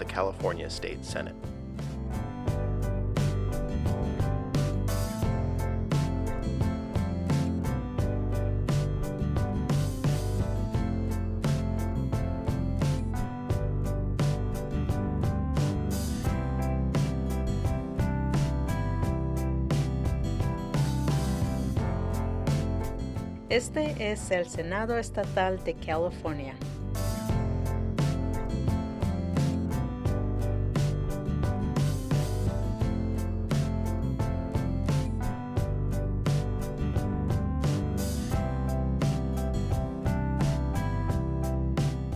the California State Senate. Este es el Senado Estatal de California.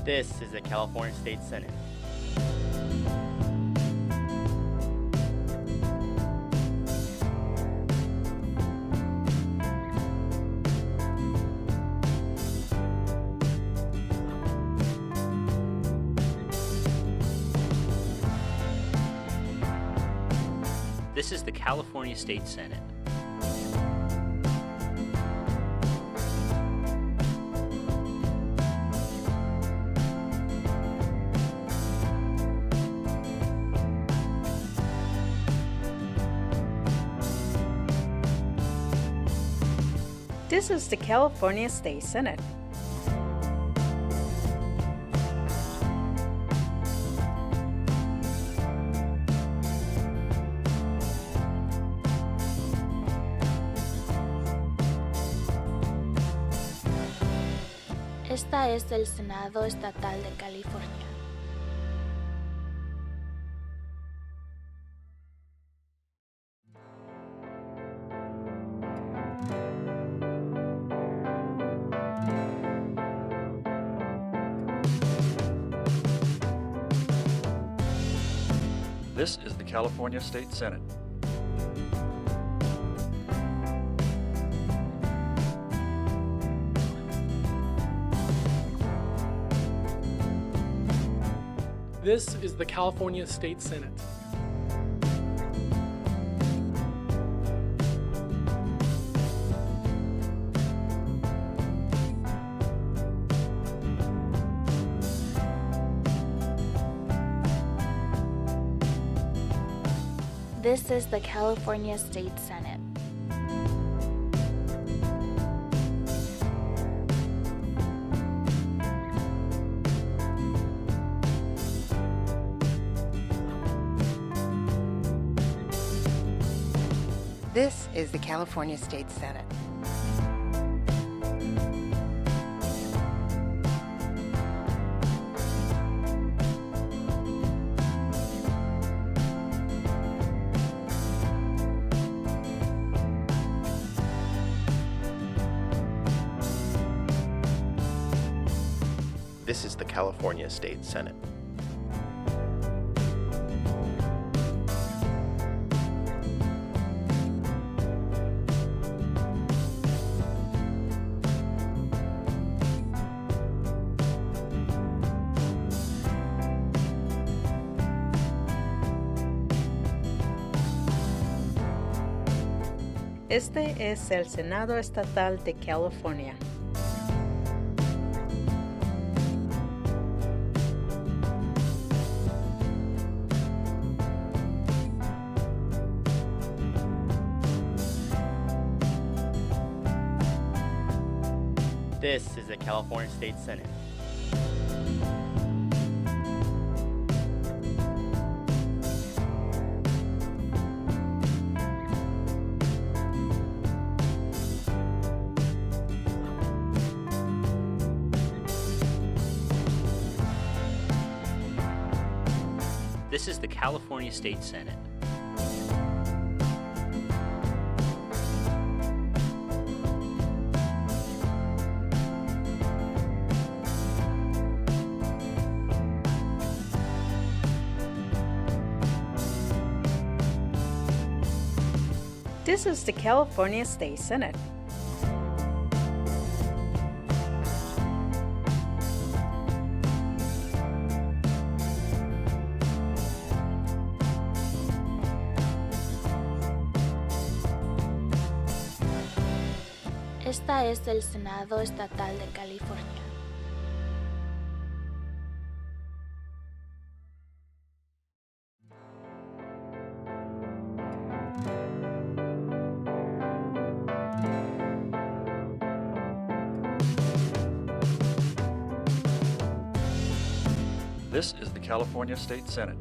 This is the California State Senate. This is the California State Senate. This is the California State Senate. Esta es el Senado Estatal de California. This is the California State Senate. This is the California State Senate. This is the California State Senate. This is the California State Senate. This is the California State Senate. Este es el Senado Estatal de California. This is the California State Senate. This is the California State Senate. This is the California State Senate. Esta es el Senado Estatal de California. This is the California State Senate.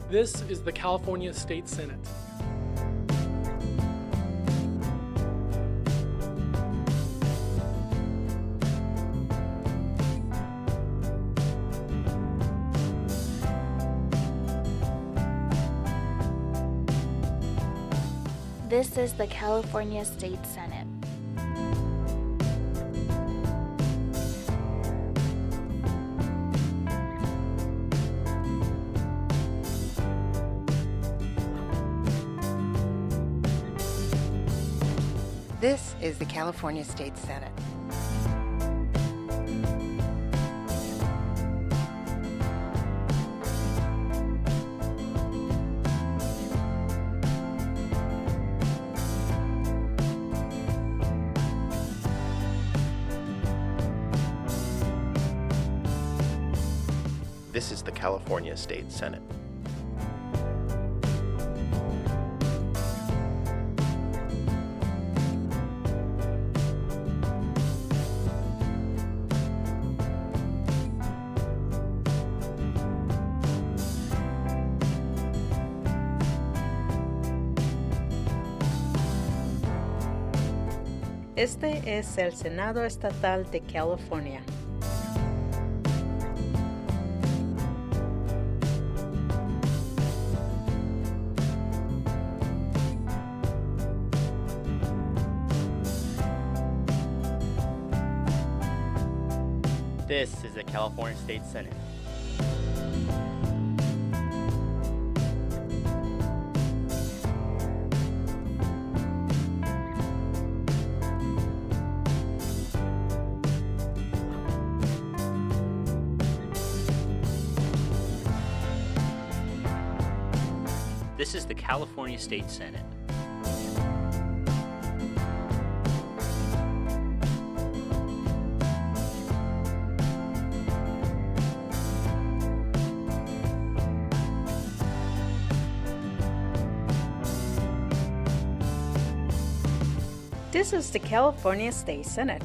This is the California State Senate. This is the California State Senate. This is the California State Senate. This is the California State Senate. Este es el Senado Estatal de California. This is the California State Senate. This is the California State Senate. This is the California State Senate.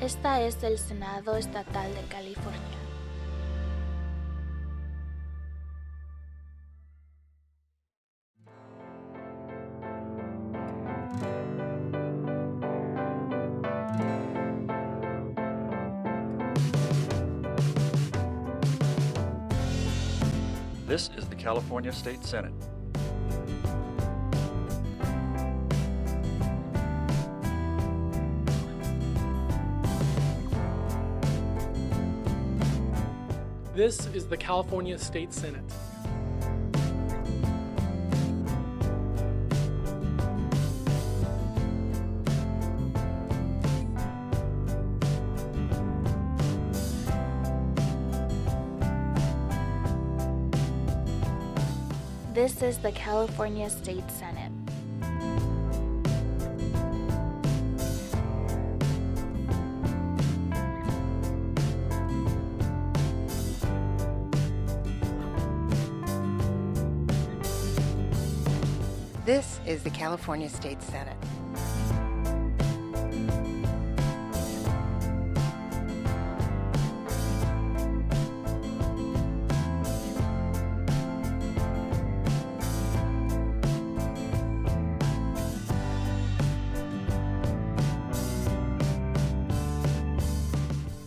Esta es el Senado Estatal de California. This is the California State Senate. This is the California State Senate. This is the California State Senate. This is the California State Senate.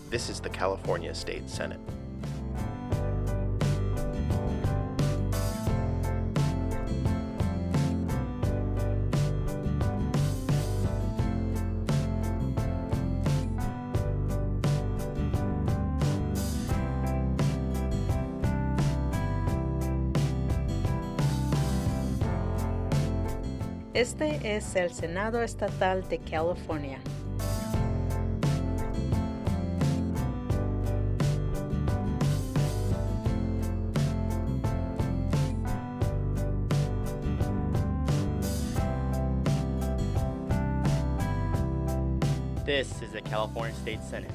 This is the California State Senate. Este es el Senado Estatal de California. This is the California State Senate.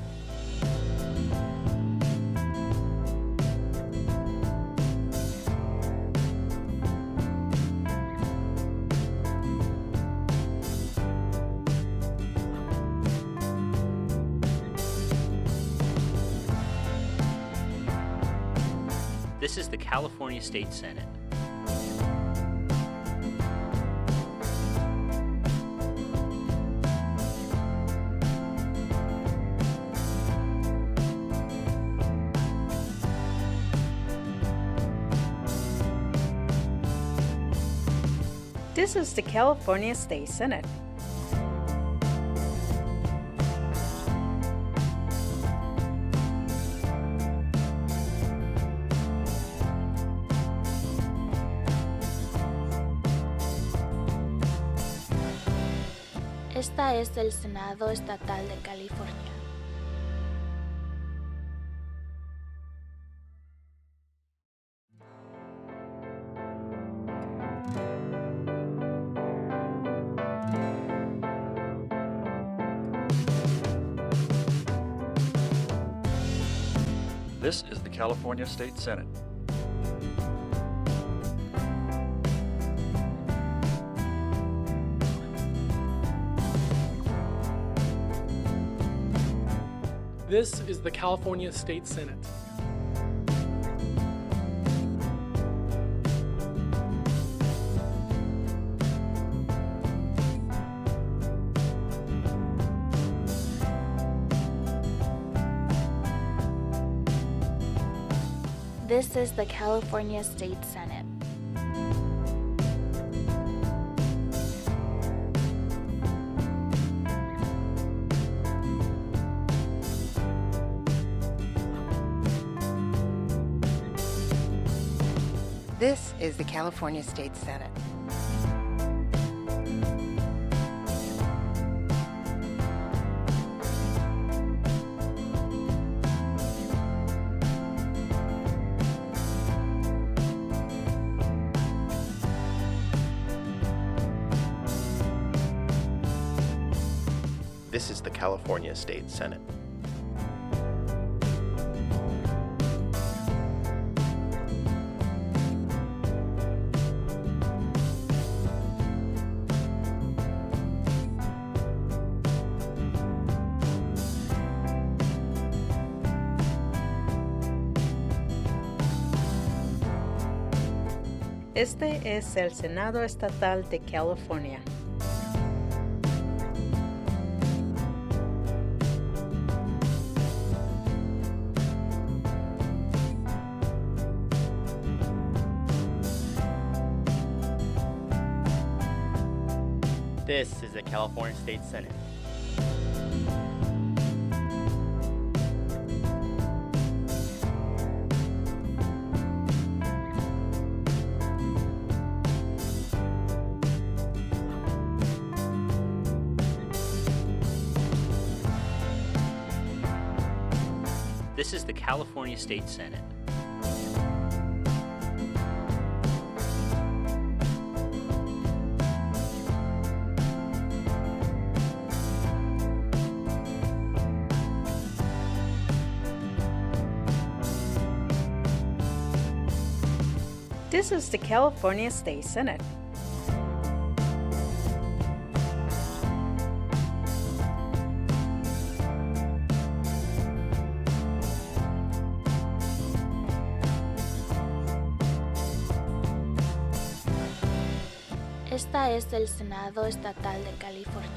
This is the California State Senate. This is the California State Senate. Esta es el Senado Estatal de California. This is the California State Senate. This is the California State Senate. This is the California State Senate. This is the California State Senate. This is the California State Senate. Este es el Senado Estatal de California. This is the California State Senate. This is the California State Senate. This is the California State Senate. Esta es el Senado Estatal de California.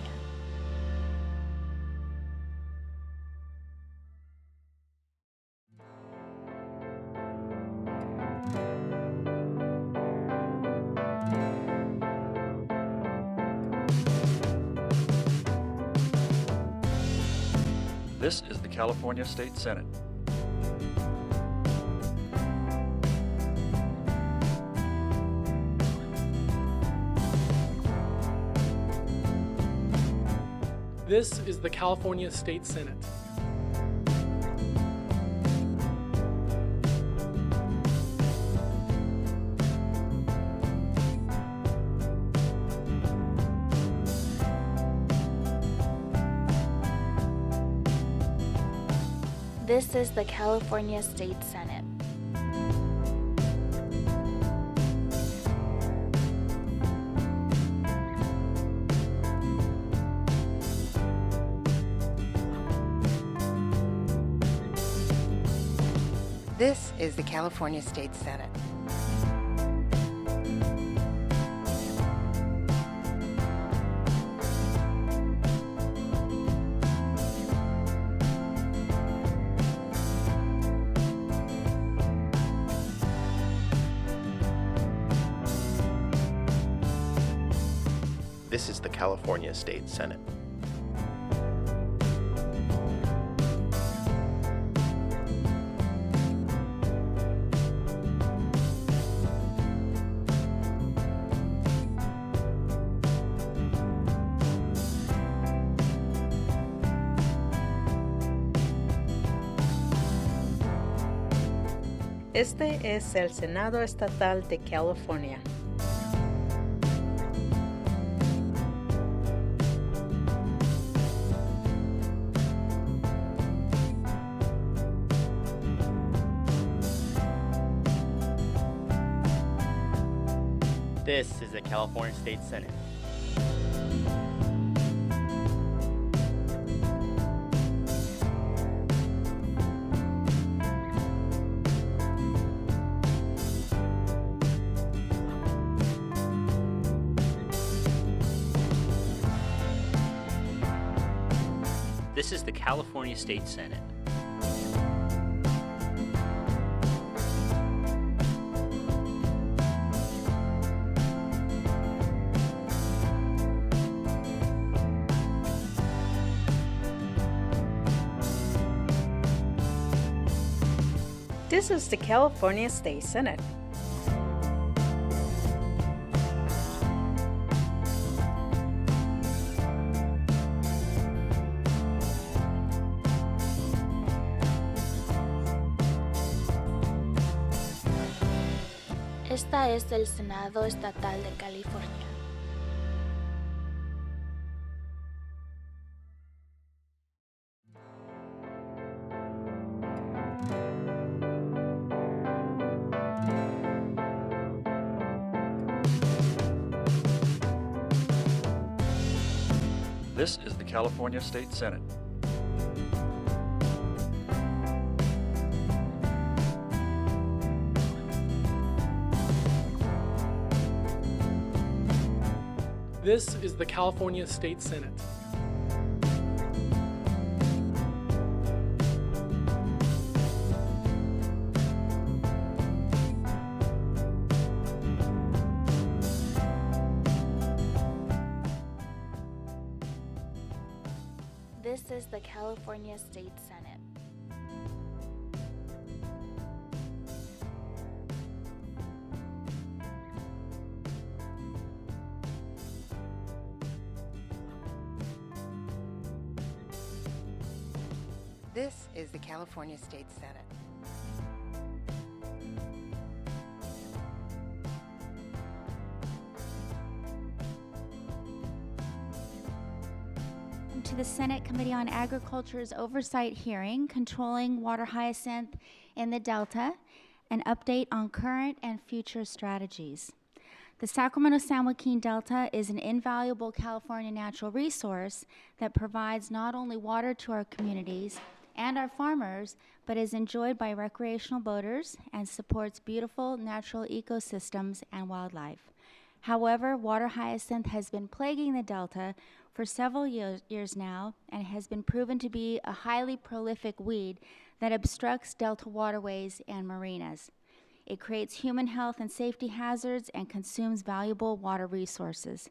This is the California State Senate. This is the California State Senate. This is the California State Senate. This is the California State Senate. This is the California State Senate. Este es el Senado Estatal de California. This is the California State Senate. This is the California State Senate. This is the California State Senate. Esta es el Senado Estatal de California. This is the California State Senate. This is the California State Senate. This is the California State Senate. This is the California State Senate. To the Senate Committee on Agriculture's oversight hearing, Controlling Water Hyacinth in the Delta, an update on current and future strategies. The Sacramento-San Joaquin Delta is an invaluable California natural resource that provides not only water to our communities and our farmers, but is enjoyed by recreational boaters and supports beautiful natural ecosystems and wildlife. However, water hyacinth has been plaguing the Delta for several years now and has been proven to be a highly prolific weed that obstructs Delta waterways and marinas. It creates human health and safety hazards and consumes valuable water resources.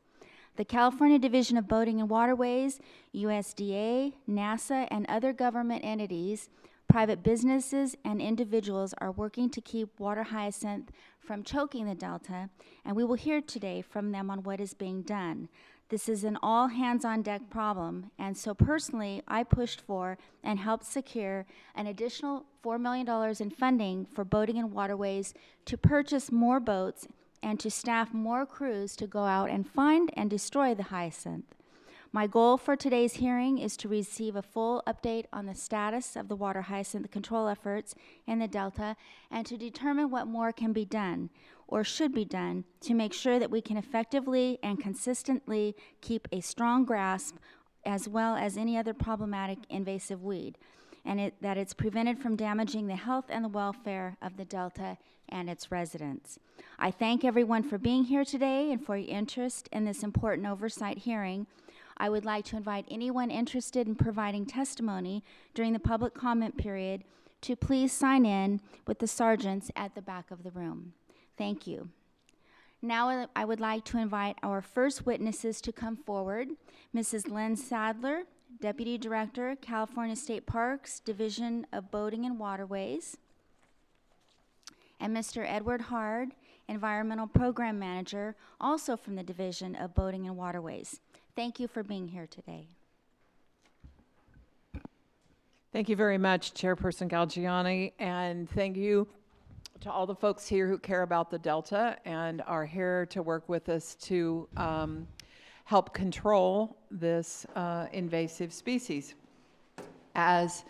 The California Division of Boating and Waterways, USDA, NASA, and other government entities, private businesses, and individuals are working to keep water hyacinth from choking the Delta, and we will hear today from them on what is being done. This is an all-hands-on-deck problem, and so personally, I pushed for and helped secure an additional $4 million in funding for boating and waterways to purchase more boats and to staff more crews to go out and find and destroy the hyacinth. My goal for today's hearing is to receive a full update on the status of the water hyacinth control efforts in the Delta and to determine what more can be done or should be done to make sure that we can effectively and consistently keep a strong grasp as well as any other problematic invasive weed, and that it's prevented from damaging the health and the welfare of the Delta and its residents. I thank everyone for being here today and for your interest in this important oversight hearing. I would like to invite anyone interested in providing testimony during the public comment period to please sign in with the sergeants at the back of the room. Thank you. Now I would like to invite our first witnesses to come forward. Mrs. Lynn Sadler, Deputy Director, California State Parks, Division of Boating and Waterways, and Mr. Edward Hard, Environmental Program Manager, also from the Division of Boating and Waterways. Thank you for being here today. Thank you very much, Chairperson Galgiani, and thank you to all the folks here who care about the Delta and are here to work with us to help control this invasive species. As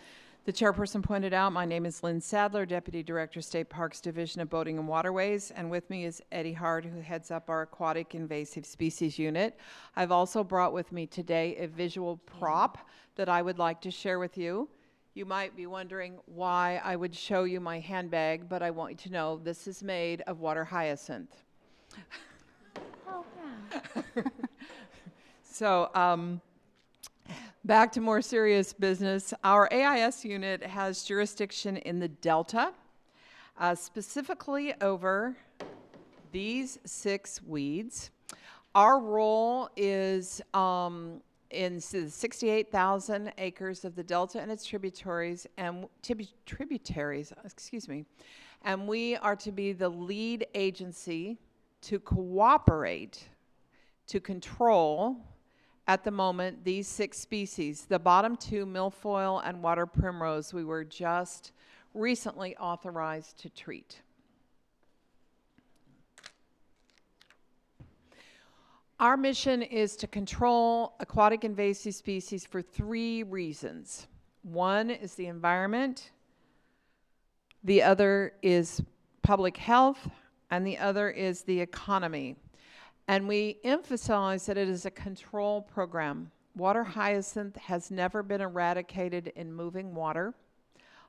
the chairperson pointed out, my name is Lynn Sadler, Deputy Director, State Parks Division of Boating and Waterways, and with me is Eddie Hard, who heads up our Aquatic Invasive Species Unit. I've also brought with me today a visual prop that I would like to share with you. You might be wondering why I would show you my handbag, but I want you to know this is made of water hyacinth. Oh, yeah. So, back to more serious business. Our AIS unit has jurisdiction in the Delta, specifically over these 6 weeds. Our role is in 68,000 acres of the Delta and its tributaries, and and we are to be the lead agency to cooperate to control, at the moment, these 6 species. The bottom 2, milfoil and water primrose, we were just recently authorized to treat. Our mission is to control aquatic invasive species for 3 reasons. One is the environment, the other is public health, and the other is the economy. And we emphasize that it is a control program. Water hyacinth has never been eradicated in moving water,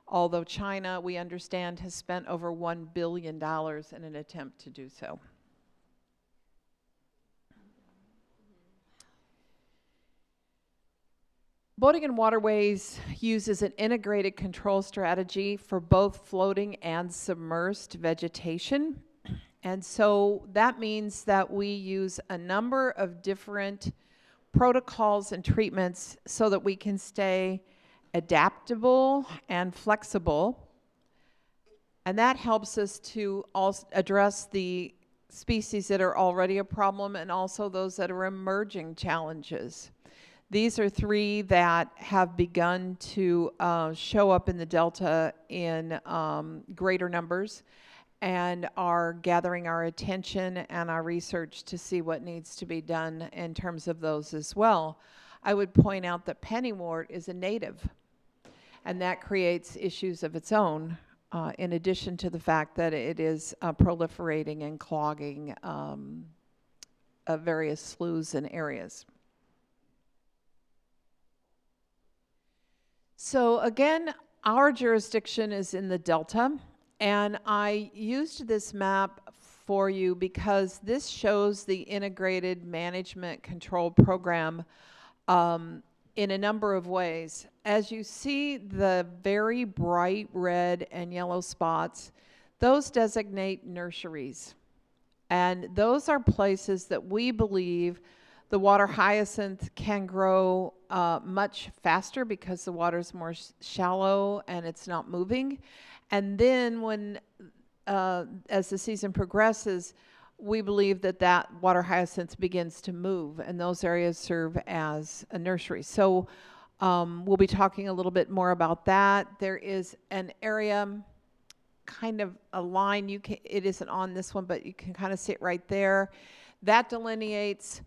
although China, we understand, has spent over $1 billion in an attempt to do so. Boating and Waterways uses an integrated control strategy for both floating and submerged vegetation. And so that means that we use a number of different protocols and treatments so that we can stay adaptable and flexible. And that helps us to also address the species that are already a problem and also those that are emerging challenges. These are 3 that have begun to show up in the Delta in greater numbers and are gathering our attention and our research to see what needs to be done in terms of those as well. I would point out that pennywort is a native, and that creates issues of its own, in addition to the fact that it is proliferating and clogging various sloughs and areas. So again, our jurisdiction is in the Delta, and I used this map for you because this shows the integrated management control program in a number of ways. As you see the very bright red and yellow spots, those designate nurseries. And those are places that we believe the water hyacinth can grow much faster because the water is more shallow and it's not moving. And then when, as the season progresses, we believe that that water hyacinth begins to move, and those areas serve as a nursery. So we'll be talking a little bit more about that. There is an area, kind of a line, it isn't on this one, but you can kind of see it right there. That delineates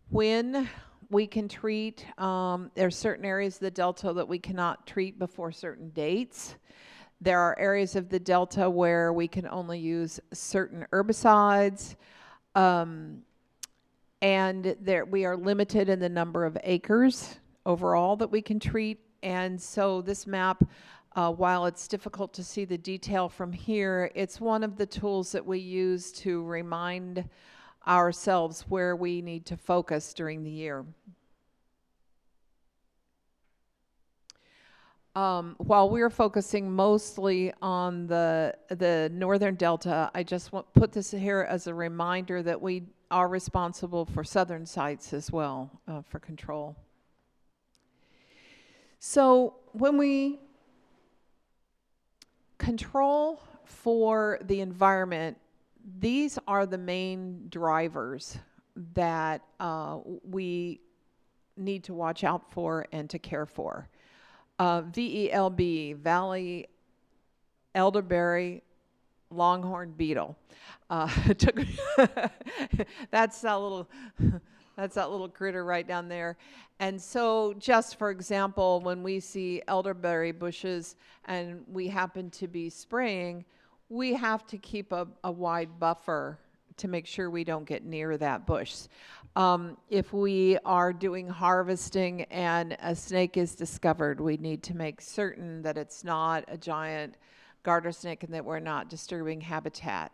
when we can treat. There's certain areas of the delta that we cannot treat before certain dates. There are areas of the delta where we can only use certain herbicides, and we are limited in the number of acres overall that we can treat. And so this map, while it's difficult to see the detail from here, it's one of the tools that we use to remind ourselves where we need to focus during the year. While we're focusing mostly on the northern delta, I just put this here as a reminder that we are responsible for southern sites as well for control. So when we control for the environment, these are the main drivers that we need to watch out for and to care for. VELB, Valley Elderberry Longhorn Beetle. That's that little critter right down there. And so just for example, when we see elderberry bushes and we happen to be spraying, we have to keep a wide buffer to make sure we don't get near that bush. If we are doing harvesting and a snake is discovered, we need to make certain that it's not a giant garter snake and that we're not disturbing habitat.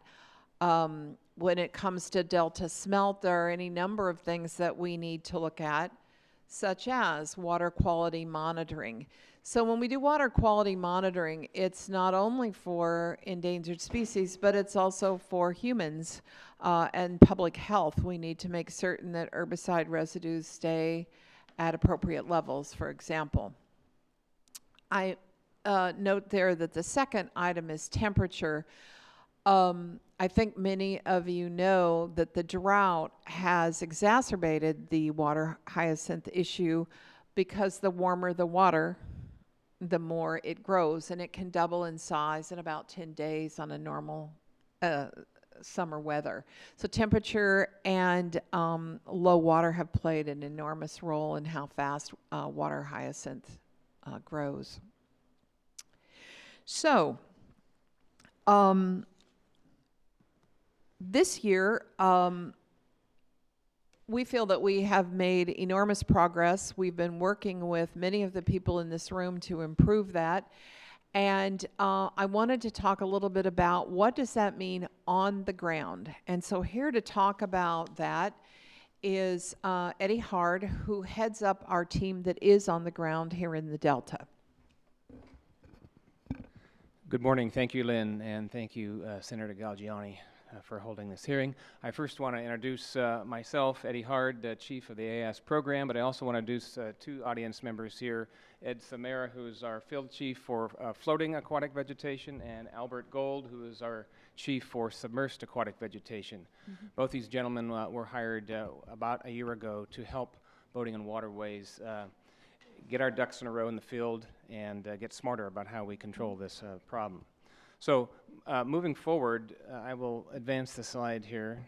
When it comes to delta smelt, there are any number of things that we need to look at, such as water quality monitoring. So when we do water quality monitoring, it's not only for endangered species, but it's also for humans and public health. We need to make certain that herbicide residues stay at appropriate levels, for example. I note there that the second item is temperature. I think many of you know that the drought has exacerbated the water hyacinth issue because the warmer the water, the more it grows, and it can double in size in about 10 days on a normal summer weather. So temperature and low water have played an enormous role in how fast water hyacinth grows. So this year, we feel that we have made enormous progress. We've been working with many of the people in this room to improve that. And I wanted to talk a little bit about what does that mean on the ground. And so here to talk about that is Eddie Hard, who heads up our team that is on the ground here in the Delta. Good morning. Thank you, Lynn, and thank you, Senator Galgiani, for holding this hearing. I first want to introduce myself, Eddie Hard, Chief of the ARS program, but I also want to introduce two audience members here, Ed Samara, who is our Field Chief for floating aquatic vegetation, and Albert Gold, who is our Chief for submersed aquatic vegetation. Mm-hmm. Both these gentlemen were hired about a year ago to help boating and waterways get our ducks in a row in the field and get smarter about how we control this problem. So moving forward, I will advance the slide here.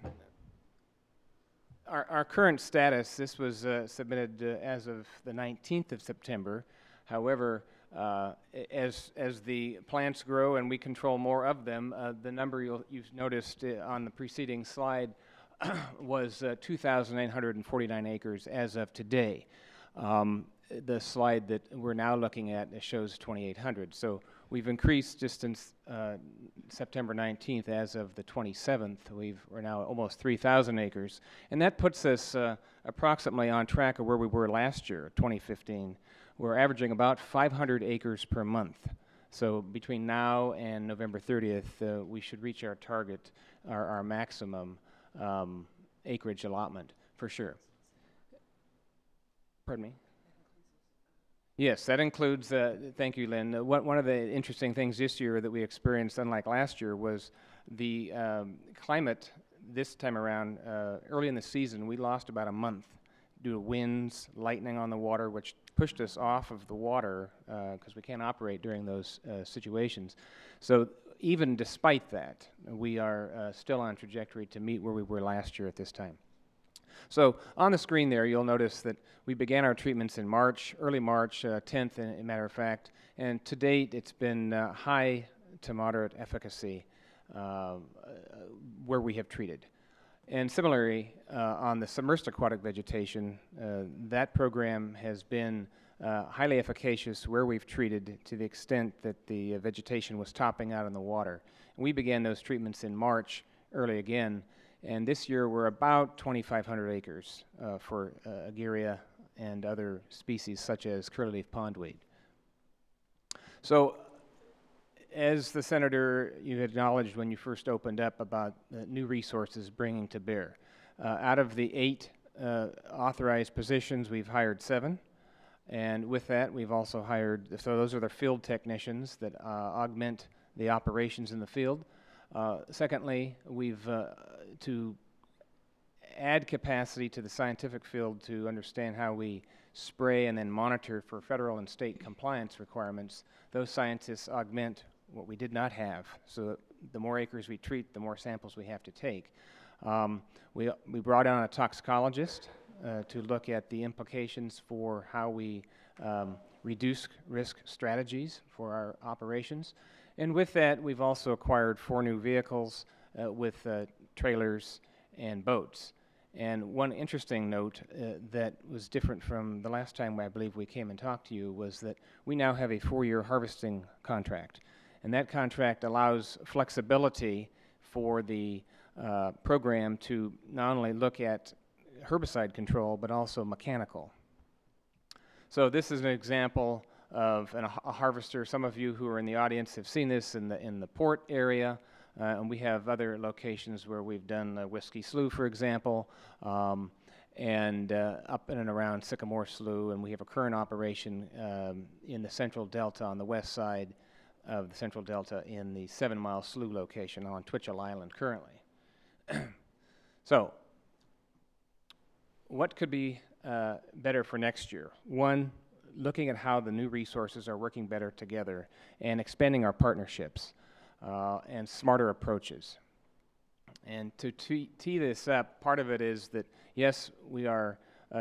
Our current status, this was submitted as of the 19th of September. However, as the plants grow and we control more of them, the number you've noticed on the preceding slide was 2,949 acres as of today. The slide that we're now looking at shows 2,800. So we've increased just since September 19th. As of the 27th, we're now almost 3,000 acres. And that puts us approximately on track of where we were last year, 2015. We're averaging about 500 acres per month. So between now and November 30th, we should reach our target, our maximum acreage allotment, for sure. Pardon me? Yes, that includes, thank you, Lynn. One of the interesting things this year that we experienced, unlike last year, was the climate this time around. Early in the season, we lost about a month due to winds, lightning on the water, which pushed us off of the water because we can't operate during those situations. So even despite that, we are still on trajectory to meet where we were last year at this time. So on the screen there, you'll notice that we began our treatments in March, early March, 10th, as a matter of fact, and to date it's been high to moderate efficacy where we have treated. And similarly, on the submersed aquatic vegetation, that program has been highly efficacious where we've treated to the extent that the vegetation was topping out in the water. And we began those treatments in March, early again, and this year we're about 2,500 acres for Aguirrea and other species such as curlyleaf pondweed. So, as the Senator, you acknowledged when you first opened up about new resources bringing to bear. Out of the 8 authorized positions, we've hired 7. And with that, we've also hired, so those are the field technicians that augment the operations in the field. Secondly, we've, to add capacity to the scientific field to understand how we spray and then monitor for federal and state compliance requirements, those scientists augment what we did not have. So the more acres we treat, the more samples we have to take. We brought on a toxicologist to look at the implications for how we reduce risk strategies for our operations. And with that, we've also acquired 4 new vehicles with trailers and boats. And one interesting note that was different from the last time I believe we came and talked to you was that we now have a 4-year harvesting contract. And that contract allows flexibility for the program to not only look at herbicide control, but also mechanical. So this is an example of a harvester. Some of you who are in the audience have seen this in the port area, and we have other locations where we've done Whiskey Slough, for example, and up in and around Sycamore Slough, and we have a current operation in the Central Delta on the west side of the Central Delta in the 7 Mile Slough location on Twitchell Island currently. So, what could be better for next year? One, looking at how the new resources are working better together and expanding our partnerships and smarter approaches. And to tee this up, part of it is that, yes, we are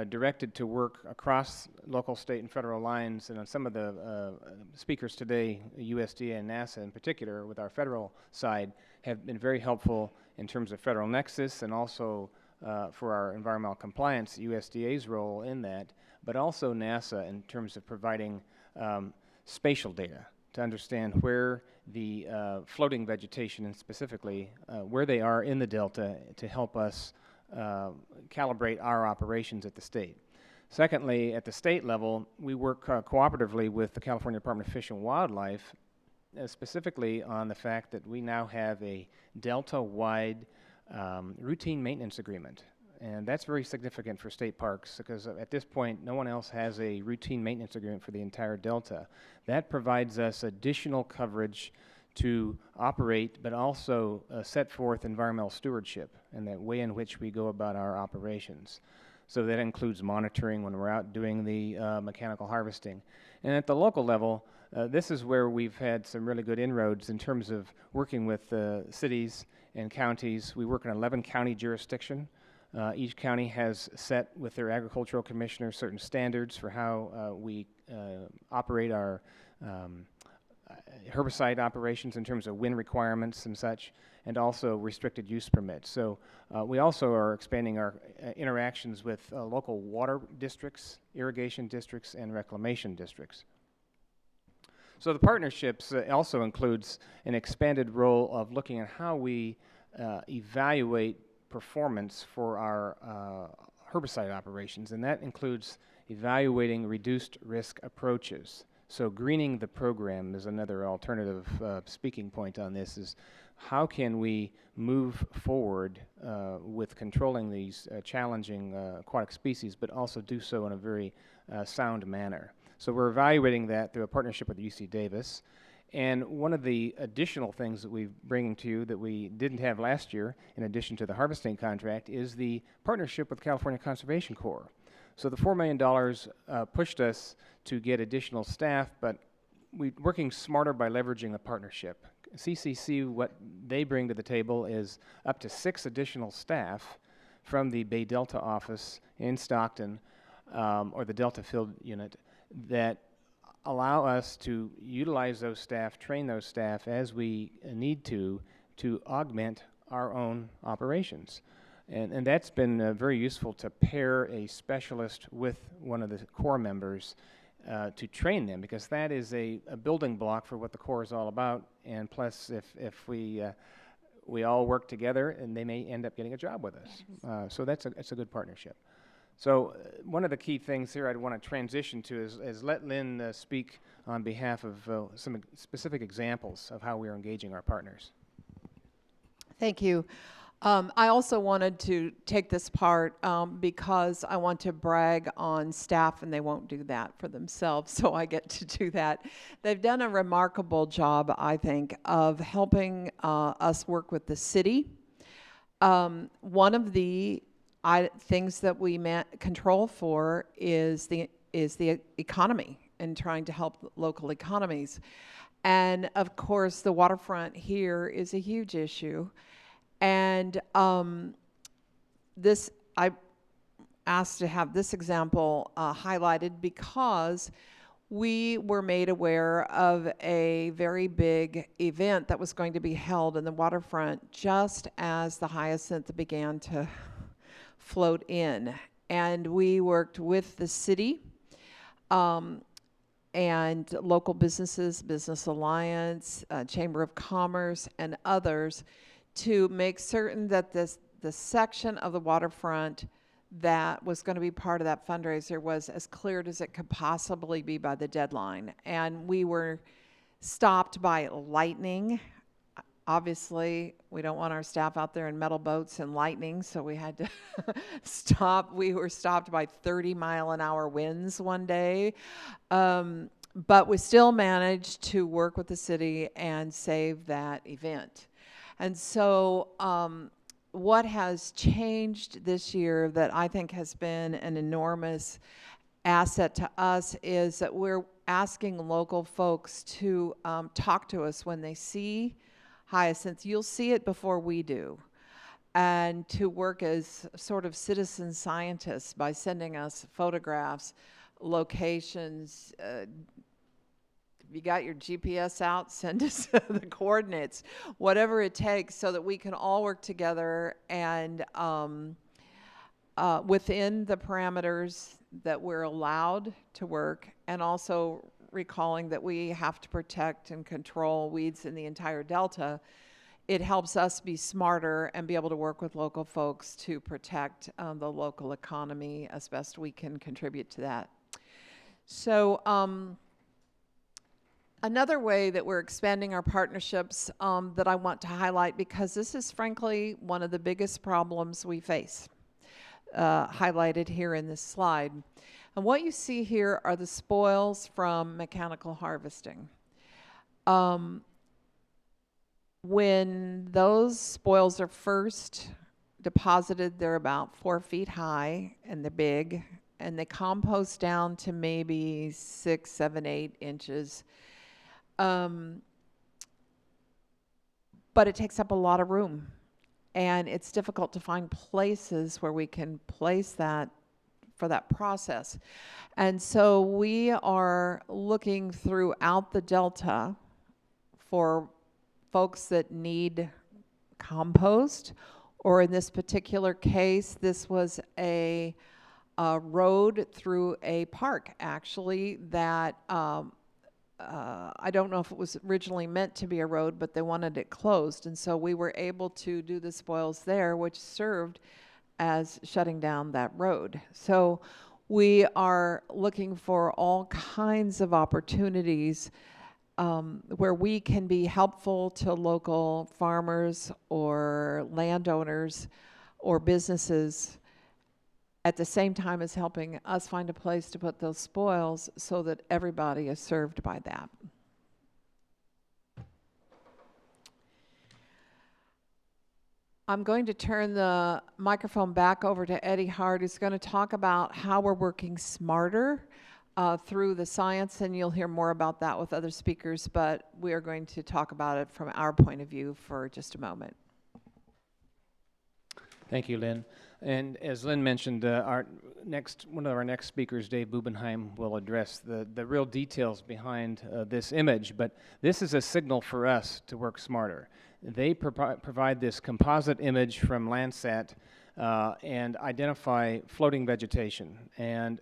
directed to work across local, state, and federal lines, and on some of the speakers today, USDA and NASA in particular, with our federal side, have been very helpful in terms of federal nexus and also for our environmental compliance, USDA's role in that, but also NASA in terms of providing spatial data to understand where the floating vegetation and specifically where they are in the Delta to help us calibrate our operations at the state. Secondly, at the state level, we work cooperatively with the California Department of Fish and Wildlife, specifically on the fact that we now have a Delta-wide routine maintenance agreement. And that's very significant for state parks because at this point, no one else has a routine maintenance agreement for the entire Delta. That provides us additional coverage to operate, but also set forth environmental stewardship and the way in which we go about our operations. So that includes monitoring when we're out doing the mechanical harvesting. And at the local level, this is where we've had some really good inroads in terms of working with cities and counties. We work in 11 county jurisdiction. Each county has set with their agricultural commissioner certain standards for how we operate our herbicide operations in terms of wind requirements and such, and also restricted use permits. So we also are expanding our interactions with local water districts, irrigation districts, and reclamation districts. So the partnerships also includes an expanded role of looking at how we evaluate performance for our herbicide operations, and that includes evaluating reduced risk approaches. So greening the program is another alternative speaking point on this, is how can we move forward with controlling these challenging aquatic species, but also do so in a very sound manner. So we're evaluating that through a partnership with UC Davis. And one of the additional things that we're bringing to you that we didn't have last year, in addition to the harvesting contract, is the partnership with California Conservation Corps. So the $4 million pushed us to get additional staff, but we're working smarter by leveraging the partnership. CCC, what they bring to the table is up to 6 additional staff from the Bay Delta office in Stockton, or the Delta Field Unit, that allow us to utilize those staff, train those staff as we need to augment our own operations. And that's been very useful to pair a specialist with one of the Corps members to train them, because that is a building block for what the Corps is all about. And plus, if we all work together, and they may end up getting a job with us. So that's a good partnership. So one of the key things here I'd want to transition to is let Lynn speak on behalf of some specific examples of how we are engaging our partners. Thank you. I also wanted to take this part because I want to brag on staff, and they won't do that for themselves, so I get to do that. They've done a remarkable job, I think, of helping us work with the city. One of the things that we control for is the economy and trying to help local economies. And of course, the waterfront here is a huge issue. And I asked to have this example highlighted because we were made aware of a very big event that was going to be held in the waterfront just as the hyacinth began to float in. And we worked with the city and local businesses, Business Alliance, Chamber of Commerce, and others to make certain that the section of the waterfront that was going to be part of that fundraiser was as cleared as it could possibly be by the deadline. And we were stopped by lightning. Obviously, we don't want our staff out there in metal boats and lightning, so we had to stop. We were stopped by 30-mile-an-hour winds one day. But we still managed to work with the city and save that event. And so what has changed this year that I think has been an enormous asset to us is that we're asking local folks to talk to us when they see hyacinth. You'll see it before we do. And to work as sort of citizen scientists by sending us photographs, locations. If you got your GPS out, send us the coordinates, whatever it takes, so that we can all work together and within the parameters that we're allowed to work, and also recalling that we have to protect and control weeds in the entire Delta. It helps us be smarter and be able to work with local folks to protect the local economy as best we can contribute to that. So another way that we're expanding our partnerships that I want to highlight, because this is frankly one of the biggest problems we face, highlighted here in this slide. And what you see here are the spoils from mechanical harvesting. When those spoils are first deposited, they're about 4 feet high and they're big, and they compost down to maybe 6, 7, 8 inches. But it takes up a lot of room, and it's difficult to find places where we can place that for that process. And so we are looking throughout the Delta for folks that need compost, or in this particular case, this was a road through a park, actually, that I don't know if it was originally meant to be a road, but they wanted it closed. And so we were able to do the spoils there, which served as shutting down that road. So we are looking for all kinds of opportunities where we can be helpful to local farmers or landowners or businesses, at the same time as helping us find a place to put those spoils so that everybody is served by that. I'm going to turn the microphone back over to Eddie Hart, who's going to talk about how we're working smarter through the science, and you'll hear more about that with other speakers, but we are going to talk about it from our point of view for just a moment. Thank you, Lynn. And as Lynn mentioned, one of our next speakers, Dave Bubenheim, will address the real details behind this image. But this is a signal for us to work smarter. They provide this composite image from Landsat and identify floating vegetation. And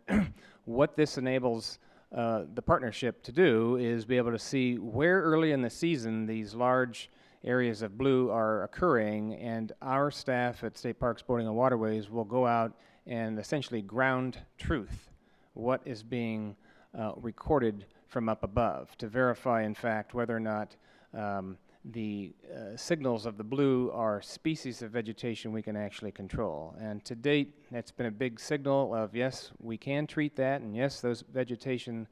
what this enables the partnership to do is be able to see where early in the season these large areas of blue are occurring, and our staff at State Parks, Boating and Waterways will go out and essentially ground truth what is being recorded from up above to verify, in fact, whether or not the signals of the blue are species of vegetation we can actually control. And to date, that's been a big signal of, yes, we can treat that, and yes, those vegetation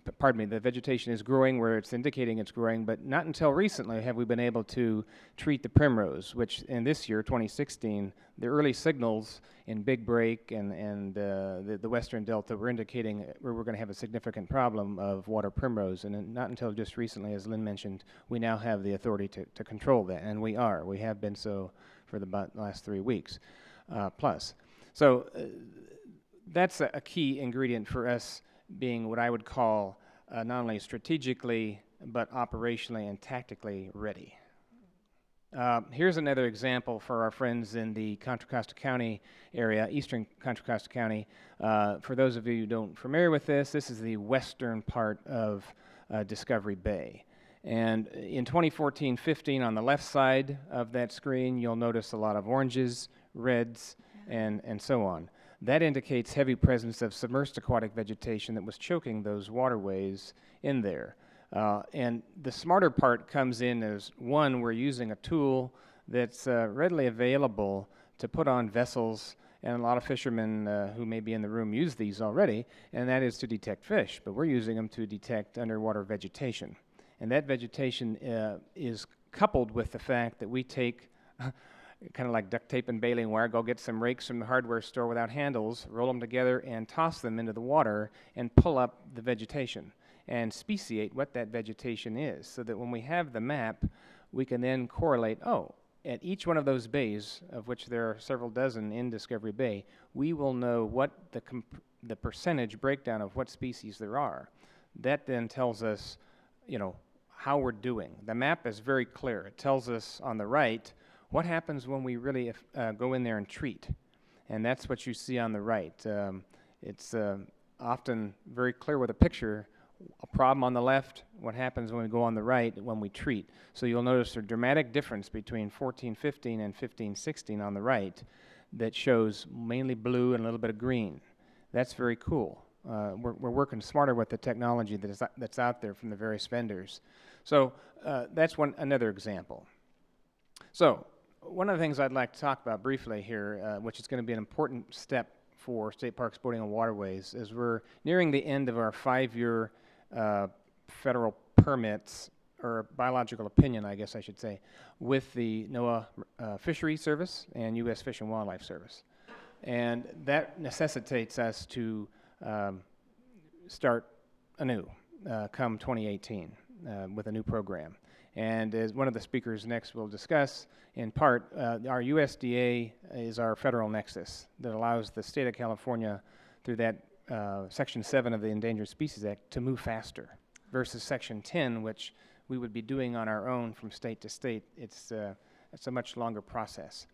the vegetation is growing where it's indicating it's growing, but not until recently have we been able to treat the primrose, which in this year, 2016, the early signals in Big Break and the Western Delta were indicating we're going to have a significant problem of water primrose, and not until just recently, as Lynn mentioned, we now have the authority to control that, and we have been so for the last 3 weeks plus. So that's a key ingredient for us being what I would call not only strategically, but operationally and tactically ready. Here's another example for our friends in the Contra Costa County area, eastern Contra Costa County. For those of you who don't familiar with this is the western part of Discovery Bay. And in 2014-15, on the left side of that screen, you'll notice a lot of oranges, reds, and so on. That indicates heavy presence of submerged aquatic vegetation that was choking those waterways in there. And the smarter part comes in as, one, we're using a tool that's readily available to put on vessels, and a lot of fishermen who may be in the room use these already, and that is to detect fish, but we're using them to detect underwater vegetation. And that vegetation is coupled with the fact that we take kind of like duct tape and baling wire, go get some rakes from the hardware store without handles, roll them together and toss them into the water and pull up the vegetation and speciate what that vegetation is, so that when we have the map, we can then correlate, at each one of those bays, of which there are several dozen in Discovery Bay, we will know what the percentage breakdown of what species there are. That then tells us, how we're doing. The map is very clear. It tells us on the right what happens when we really go in there and treat. And that's what you see on the right. It's often very clear with a picture, a problem on the left, what happens when we go on the right when we treat. So you'll notice a dramatic difference between 14-15 and 15-16 on the right that shows mainly blue and a little bit of green. That's very cool. We're working smarter with the technology that's out there from the various vendors. So that's another example. So one of the things I'd like to talk about briefly here, which is going to be an important step for State Parks, Boating and Waterways, is we're nearing the end of our 5-year federal permits, or biological opinion, I guess I should say, with the NOAA Fishery Service and U.S. Fish and Wildlife Service. And that necessitates us to start anew come 2018 with a new program. And as one of the speakers next will discuss, in part, our USDA is our federal nexus that allows the state of California, through that Section 7 of the Endangered Species Act, to move faster versus Section 10, which we would be doing on our own from state to state. It's a much longer process.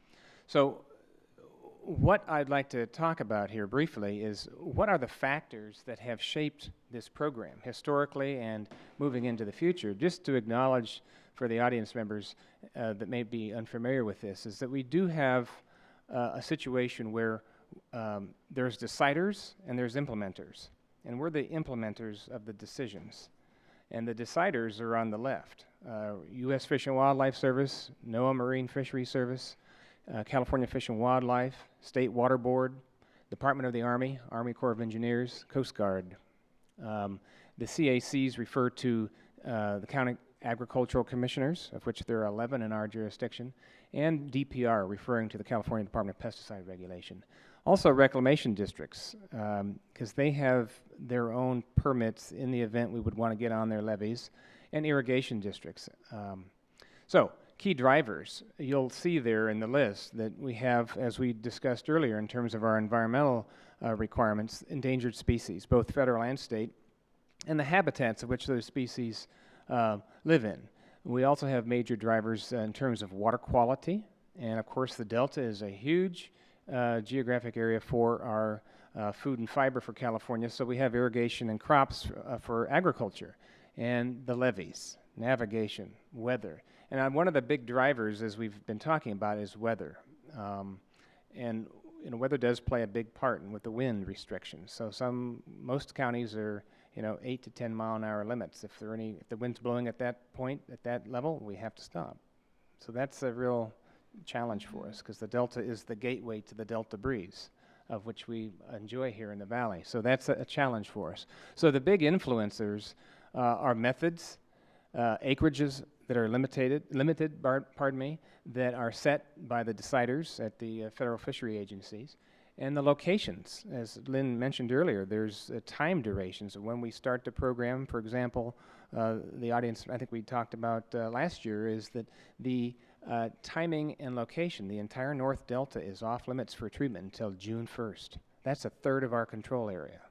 So what I'd like to talk about here briefly is what are the factors that have shaped this program historically and moving into the future. Just to acknowledge for the audience members that may be unfamiliar with this, is that we do have a situation where there's deciders and there's implementers, and we're the implementers of the decisions. And the deciders are on the left. U.S. Fish and Wildlife Service, NOAA Marine Fisheries Service, California Fish and Wildlife, State Water Board, Department of the Army, Army Corps of Engineers, Coast Guard. The CACs refer to the County Agricultural Commissioners, of which there are 11 in our jurisdiction, and DPR, referring to the California Department of Pesticide Regulation. Also reclamation districts, because they have their own permits in the event we would want to get on their levees, and irrigation districts. So key drivers, you'll see there in the list that we have, as we discussed earlier in terms of our environmental requirements, endangered species, both federal and state, and the habitats of which those species live in. We also have major drivers in terms of water quality, and of course the Delta is a huge geographic area for our food and fiber for California, so we have irrigation and crops for agriculture, and the levees, navigation, weather. And one of the big drivers, as we've been talking about, is weather. And weather does play a big part with the wind restrictions. So most counties are 8 to 10 mile an hour limits. If the wind's blowing at that point, at that level, we have to stop. So that's a real challenge for us, because the Delta is the gateway to the Delta breeze, of which we enjoy here in the valley. So that's a challenge for us. So the big influencers are methods, acreages that are limited, that are set by the deciders at the federal fishery agencies, and the locations. As Lynn mentioned earlier, there's time durations of when we start the program. For example, the audience, I think we talked about last year, is that the timing and location, the entire North Delta is off limits for treatment until June 1st. That's a third of our control area.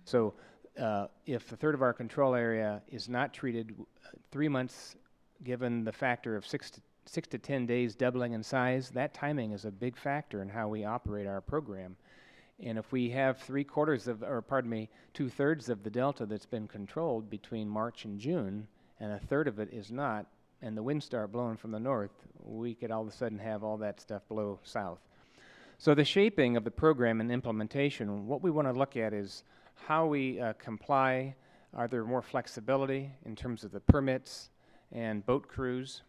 So if a third of our control area is not treated, 3 months, given the factor of 6 to 10 days doubling in size, that timing is a big factor in how we operate our program. And if we have 2/3 of the Delta that's been controlled between March and June, and a third of it is not, and the winds start blowing from the north, we could all of a sudden have all that stuff blow south. So the shaping of the program and implementation, what we want to look at is how we comply. Are there more flexibility in terms of the permits and boat crews?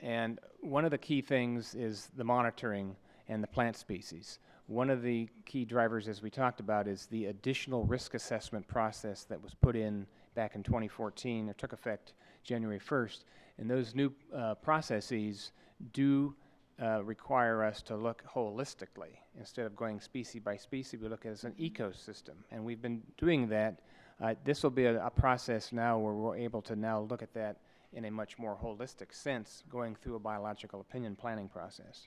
And one of the key things is the monitoring and the plant species. One of the key drivers, as we talked about, is the additional risk assessment process that was put in back in 2014, or took effect January 1st. And those new processes do require us to look holistically. Instead of going species by species, we look at it as an ecosystem. And we've been doing that. This will be a process now where we're able to now look at that in a much more holistic sense, going through a biological opinion planning process.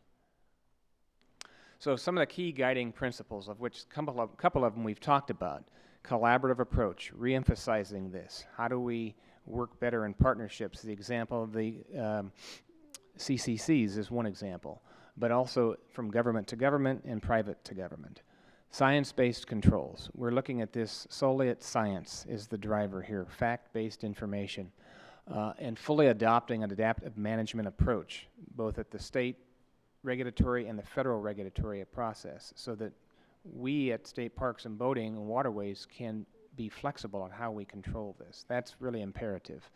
So some of the key guiding principles, of which a couple of them we've talked about. Collaborative approach, re-emphasizing this. How do we work better in partnerships? The example of the CCCs is one example, but also from government to government and private to government. Science-based controls. We're looking at this solely at science is the driver here, fact-based information, and fully adopting an adaptive management approach, both at the state regulatory and the federal regulatory process, so that we at state parks and boating and waterways can be flexible on how we control this. That's really imperative.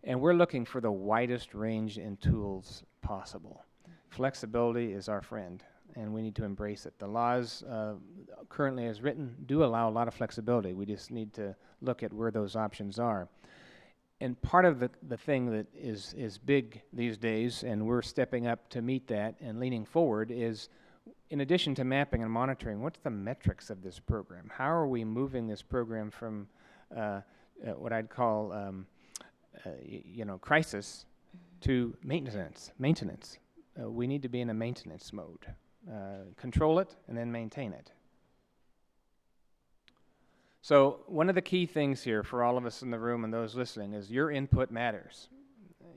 And we're looking for the widest range in tools possible. Flexibility is our friend, and we need to embrace it. The laws currently as written do allow a lot of flexibility. We just need to look at where those options are. And part of the thing that is big these days, and we're stepping up to meet that and leaning forward, is in addition to mapping and monitoring, what's the metrics of this program? How are we moving this program from what I'd call crisis to maintenance? We need to be in a maintenance mode. Control it and then maintain it. So one of the key things here for all of us in the room and those listening is your input matters.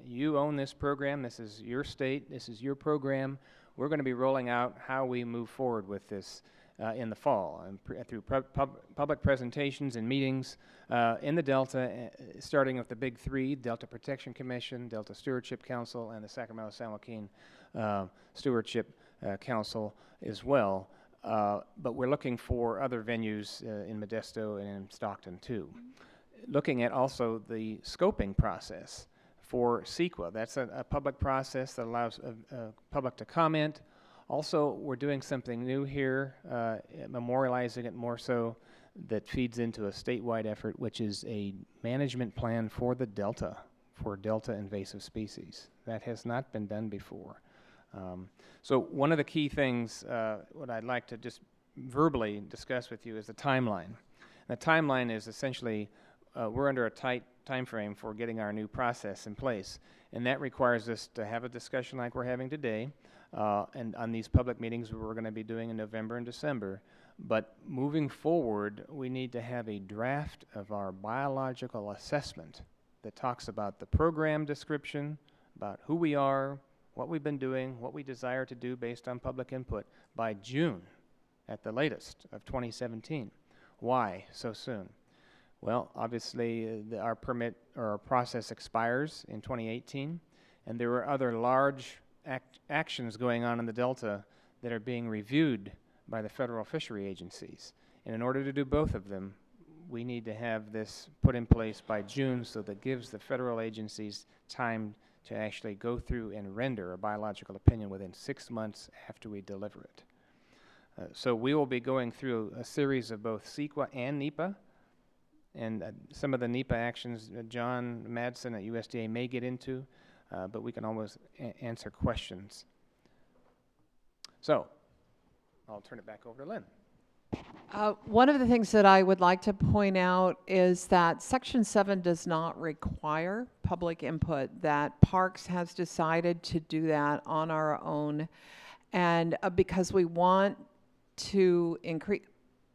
You own this program. This is your state. This is your program. We're going to be rolling out how we move forward with this in the fall, and through public presentations and meetings in the Delta, starting with the big three: Delta Protection Commission, Delta Stewardship Council, and the Sacramento-San Joaquin Stewardship Council as well. But we're looking for other venues in Modesto and in Stockton too. Looking at also the scoping process for CEQA. That's a public process that allows public to comment. Also, we're doing something new here, memorializing it more so, that feeds into a statewide effort, which is a management plan for the Delta, for Delta invasive species. That has not been done before. So one of the key things, what I'd like to just verbally discuss with you is the timeline. The timeline is essentially we're under a tight time frame for getting our new process in place, and that requires us to have a discussion like we're having today, and on these public meetings we're going to be doing in November and December. But moving forward, we need to have a draft of our biological assessment that talks about the program description, about who we are, what we've been doing, what we desire to do based on public input by June at the latest of 2017. Why so soon? Well, obviously our permit or our process expires in 2018, and there were other large actions going on in the Delta that are being reviewed by the federal fishery agencies. And in order to do both of them, we need to have this put in place by June, so that gives the federal agencies time to actually go through and render a biological opinion within 6 months after we deliver it. So we will be going through a series of both CEQA and NEPA, and some of the NEPA actions John Madsen at USDA may get into, but we can always answer questions. So I'll turn it back over to Lynn. One of the things that I would like to point out is that Section 7 does not require public input, that Parks has decided to do that on our own. And because we want to increase,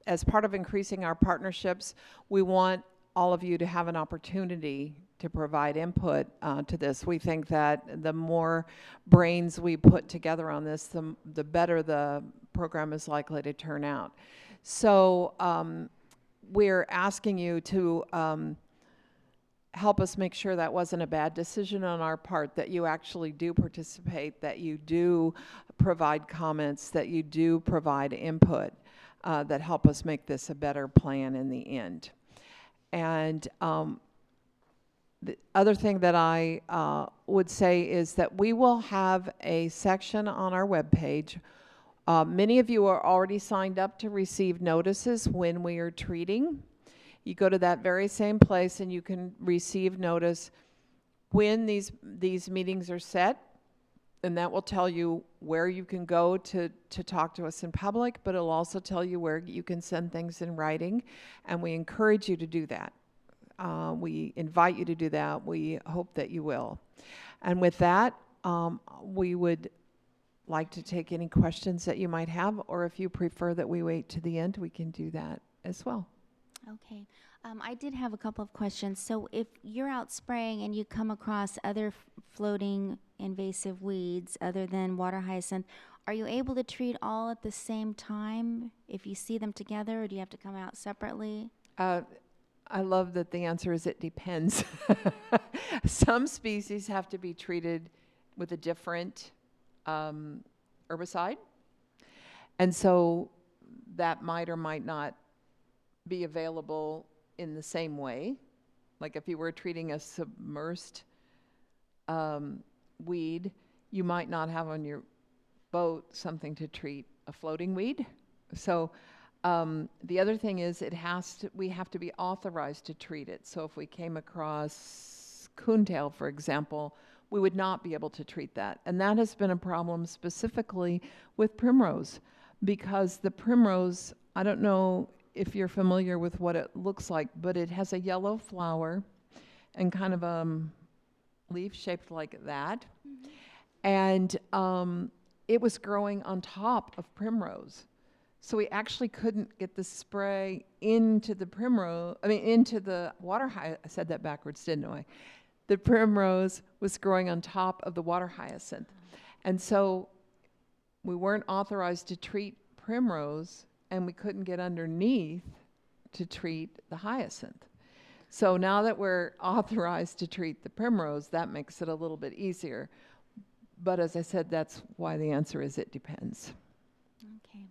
as part of increasing our partnerships, we want all of you to have an opportunity to provide input to this. We think that the more brains we put together on this, the better the program is likely to turn out. So we're asking you to help us make sure that wasn't a bad decision on our part, that you actually do participate, that you do provide comments, that you do provide input that help us make this a better plan in the end. And the other thing that I would say is that we will have a section on our webpage. Many of you are already signed up to receive notices when we are treating. You go to that very same place and you can receive notice when these meetings are set, and that will tell you where you can go to talk to us in public, but it'll also tell you where you can send things in writing, and we encourage you to do that. We invite you to do that. We hope that you will. And with that, we would like to take any questions that you might have, or if you prefer that we wait to the end, we can do that as well. Okay. I did have a couple of questions. So if you're out spraying and you come across other floating invasive weeds other than water hyacinth, are you able to treat all at the same time if you see them together, or do you have to come out separately? I love that the answer is it depends. Some species have to be treated with a different herbicide, and so that might or might not be available in the same way. Like if you were treating a submersed weed, you might not have on your boat something to treat a floating weed. So the other thing is we have to be authorized to treat it. So if we came across coontail, for example, we would not be able to treat that. And that has been a problem specifically with primrose, because the primrose, I don't know if you're familiar with what it looks like, but it has a yellow flower and kind of a leaf shaped like that. Mm-hmm. And it was growing on top of primrose. So we actually couldn't get the spray into the into the water hyacinth. I said that backwards, didn't I? The primrose was growing on top of the water hyacinth. And so we weren't authorized to treat primrose, and we couldn't get underneath to treat the hyacinth. So now that we're authorized to treat the primrose, that makes it a little bit easier. But as I said, that's why the answer is it depends. Okay.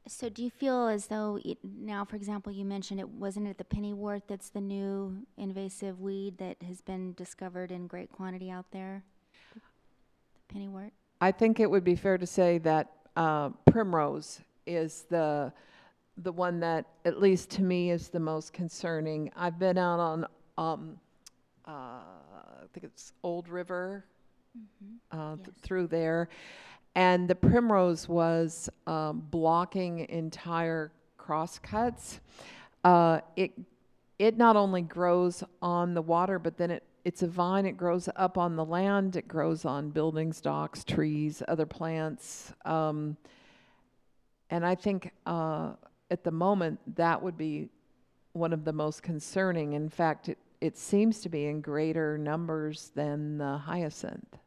So do you feel as though now, for example, you mentioned wasn't it the pennywort that's the new invasive weed that has been discovered in great quantity out there? The pennywort? I think it would be fair to say that primrose is the one that, at least to me, is the most concerning. I've been out on, I think it's Old River, yes, through there, and the primrose was blocking entire crosscuts. it not only grows on the water, but then it's a vine. It grows up on the land. It grows on buildings, docks, trees, other plants. And I think at the moment that would be one of the most concerning. In fact, it seems to be in greater numbers than the hyacinth.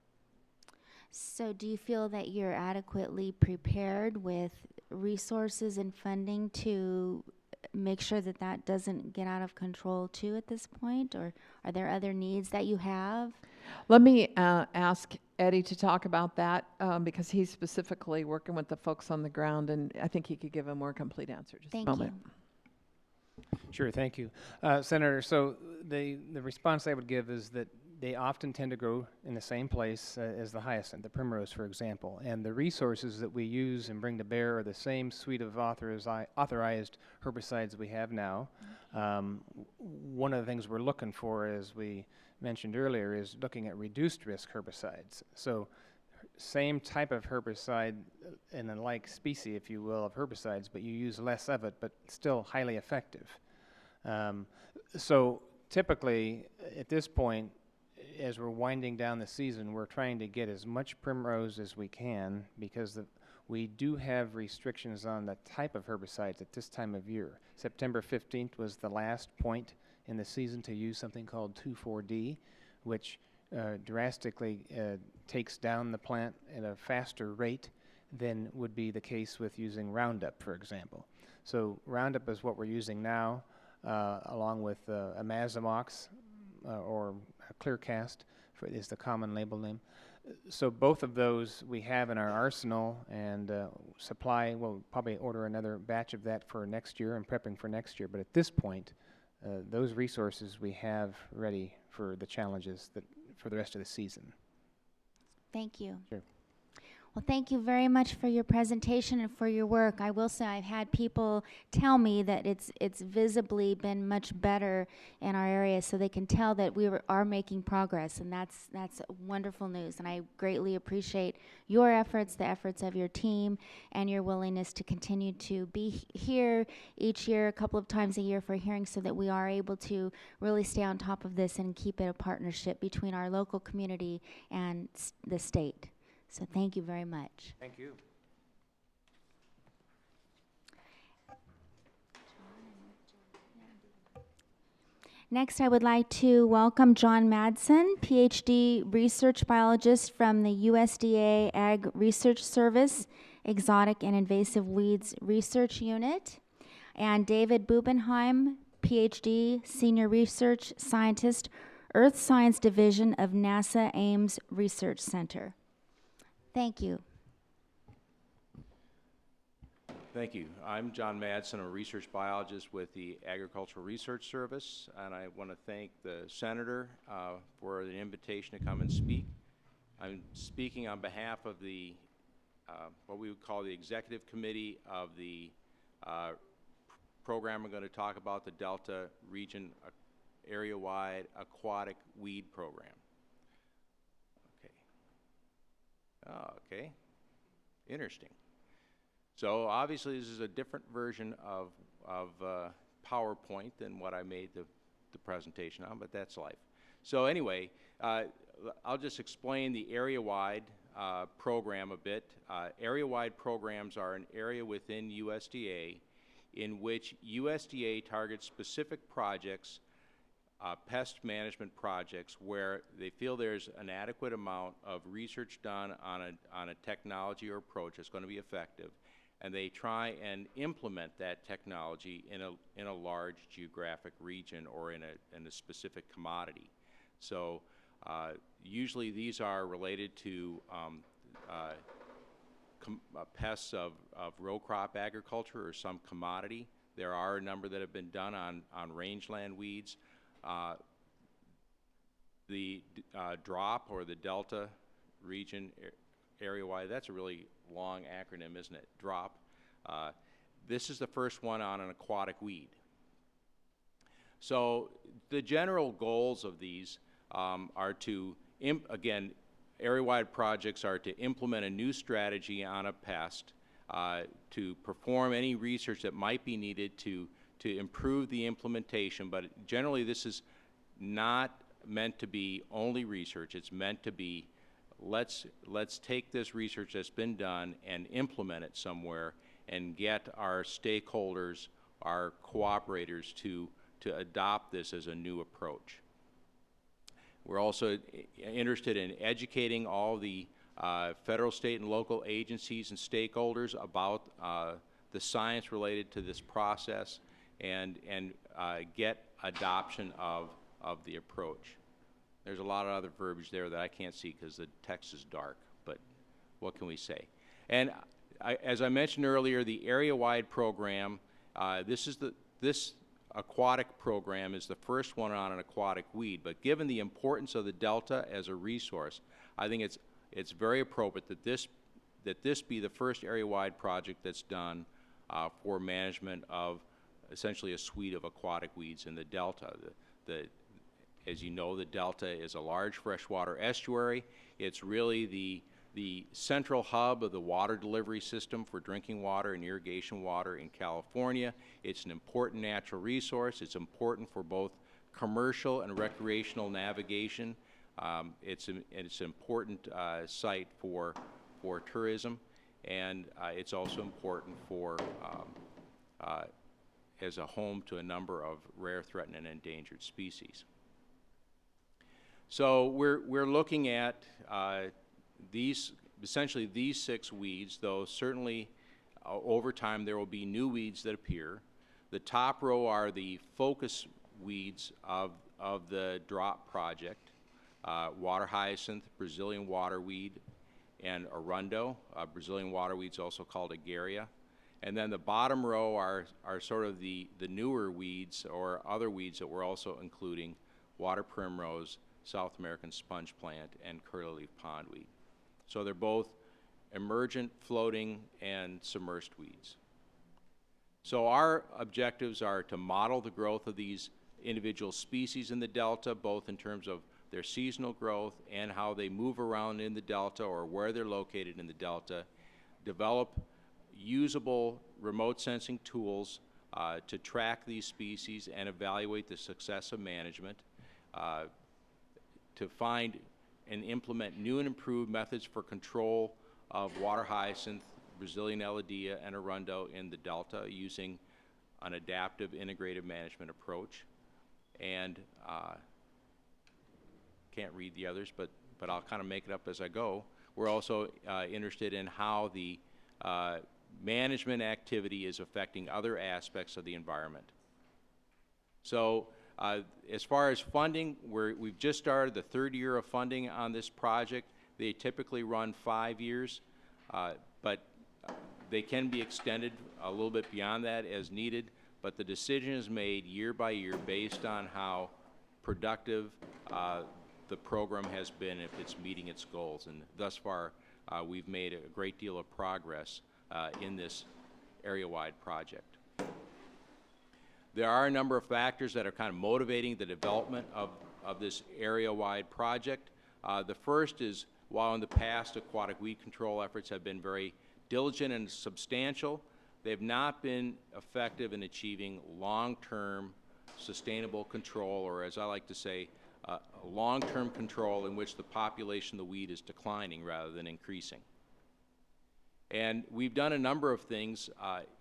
So do you feel that you're adequately prepared with resources and funding to make sure that that doesn't get out of control too at this point? Or are there other needs that you have? Let me ask Eddie to talk about that because he's specifically working with the folks on the ground, and I think he could give a more complete answer. Just Thank a moment. Sure, thank you. Senator, so the response I would give is that they often tend to grow in the same place as the hyacinth, the primrose, for example. And the resources that we use and bring to bear are the same suite of authorized herbicides we have now. One of the things we're looking for, as we mentioned earlier, is looking at reduced risk herbicides. So same type of herbicide in a like species, if you will, of herbicides, but you use less of it, but still highly effective. So typically, at this point, as we're winding down the season, we're trying to get as much primrose as we can because we do have restrictions on the type of herbicides at this time of year. September 15th was the last point in the season to use something called 2,4-D, which drastically takes down the plant at a faster rate than would be the case with using Roundup, for example. So Roundup is what we're using now, along with Amazamox or Clearcast is the common label name. So both of those we have in our arsenal, and supply, we'll probably order another batch of that for next year and prepping for next year. But at this point, those resources we have ready for the challenges that for the rest of the season. Thank you. Sure. Well, thank you very much for your presentation and for your work. I will say I've had people tell me that it's visibly been much better in our area, so they can tell that we are making progress, and that's wonderful news. And I greatly appreciate your efforts, the efforts of your team, and your willingness to continue to be here each year, a couple of times a year for hearings, so that we are able to really stay on top of this and keep it a partnership between our local community and the state. So thank you very much. Thank you. Next, I would like to welcome John Madsen, PhD research biologist from the USDA Ag Research Service, Exotic and Invasive Weeds Research Unit, and David Bubenheim, PhD senior research scientist, Earth Science Division of NASA Ames Research Center. Thank you. Thank you. I'm John Madsen. I'm a research biologist with the Agricultural Research Service, and I want to thank the Senator for the invitation to come and speak. I'm speaking on behalf of the what we would call the Executive Committee of the program we're going to talk about, the Delta Region Area-Wide Aquatic Weed Program. Oh, okay, interesting. So obviously this is a different version of PowerPoint than what I made the presentation on, but that's life. So anyway, I'll just explain the area-wide program a bit. Area-wide programs are an area within USDA in which USDA targets specific projects, pest management projects, where they feel there's an adequate amount of research done on a technology or approach that's going to be effective, and they try and implement that technology in a large geographic region or in a specific commodity. So usually these are related to pests of row crop agriculture or some commodity. There are a number that have been done on rangeland weeds. The DRAAWP, or the Delta Region Area-Wide, that's a really long acronym, isn't it? DRAAWP. This is the first one on an aquatic weed. So the general goals of these are to, again, area-wide projects are to implement a new strategy on a pest, to perform any research that might be needed to to improve the implementation, but generally this is not meant to be only research. It's meant to be, let's take this research that's been done and implement it somewhere and get our stakeholders, our cooperators to adopt this as a new approach. We're also interested in educating all the federal, state, and local agencies and stakeholders about the science related to this process and get adoption of the approach. There's a lot of other verbiage there that I can't see because the text is dark, but what can we say? And as I mentioned earlier, the area-wide program, this aquatic program is the first one on an aquatic weed, but given the importance of the Delta as a resource, I think it's very appropriate that this be the first area-wide project that's done for management of essentially a suite of aquatic weeds in the Delta. As you know, the Delta is a large freshwater estuary. It's really the central hub of the water delivery system for drinking water and irrigation water in California. It's an important natural resource. It's important for both commercial and recreational navigation. It's an important site for tourism, and it's also important for as a home to a number of rare, threatened, and endangered species. So we're looking at essentially these 6 weeds, though certainly over time there will be new weeds that appear. The top row are the focus weeds of the DRAAWP project: water hyacinth, Brazilian waterweed, and arundo. Brazilian waterweed is also called agarya. And then the bottom row are sort of the newer weeds or other weeds that we're also including: water primrose, South American sponge plant, and curly leaf pondweed. So they're both emergent, floating, and submersed weeds. So our objectives are to model the growth of these individual species in the Delta, both in terms of their seasonal growth and how they move around in the Delta or where they're located in the Delta, develop usable remote sensing tools to track these species and evaluate the success of management, to find and implement new and improved methods for control of water hyacinth, Brazilian elodea, and arundo in the Delta using an adaptive integrated management approach. And can't read the others, but I'll kind of make it up as I go. We're also interested in how the management activity is affecting other aspects of the environment. So as far as funding, we've just started the 3rd year of funding on this project. They typically run 5 years, but they can be extended a little bit beyond that as needed, but the decision is made year by year based on how productive the program has been, if it's meeting its goals. And thus far, we've made a great deal of progress in this area-wide project. There are a number of factors that are kind of motivating the development of this area-wide project. The first is, while in the past aquatic weed control efforts have been very diligent and substantial, they have not been effective in achieving long-term sustainable control, or as I like to say, long-term control in which the population of the weed is declining rather than increasing. And we've done a number of things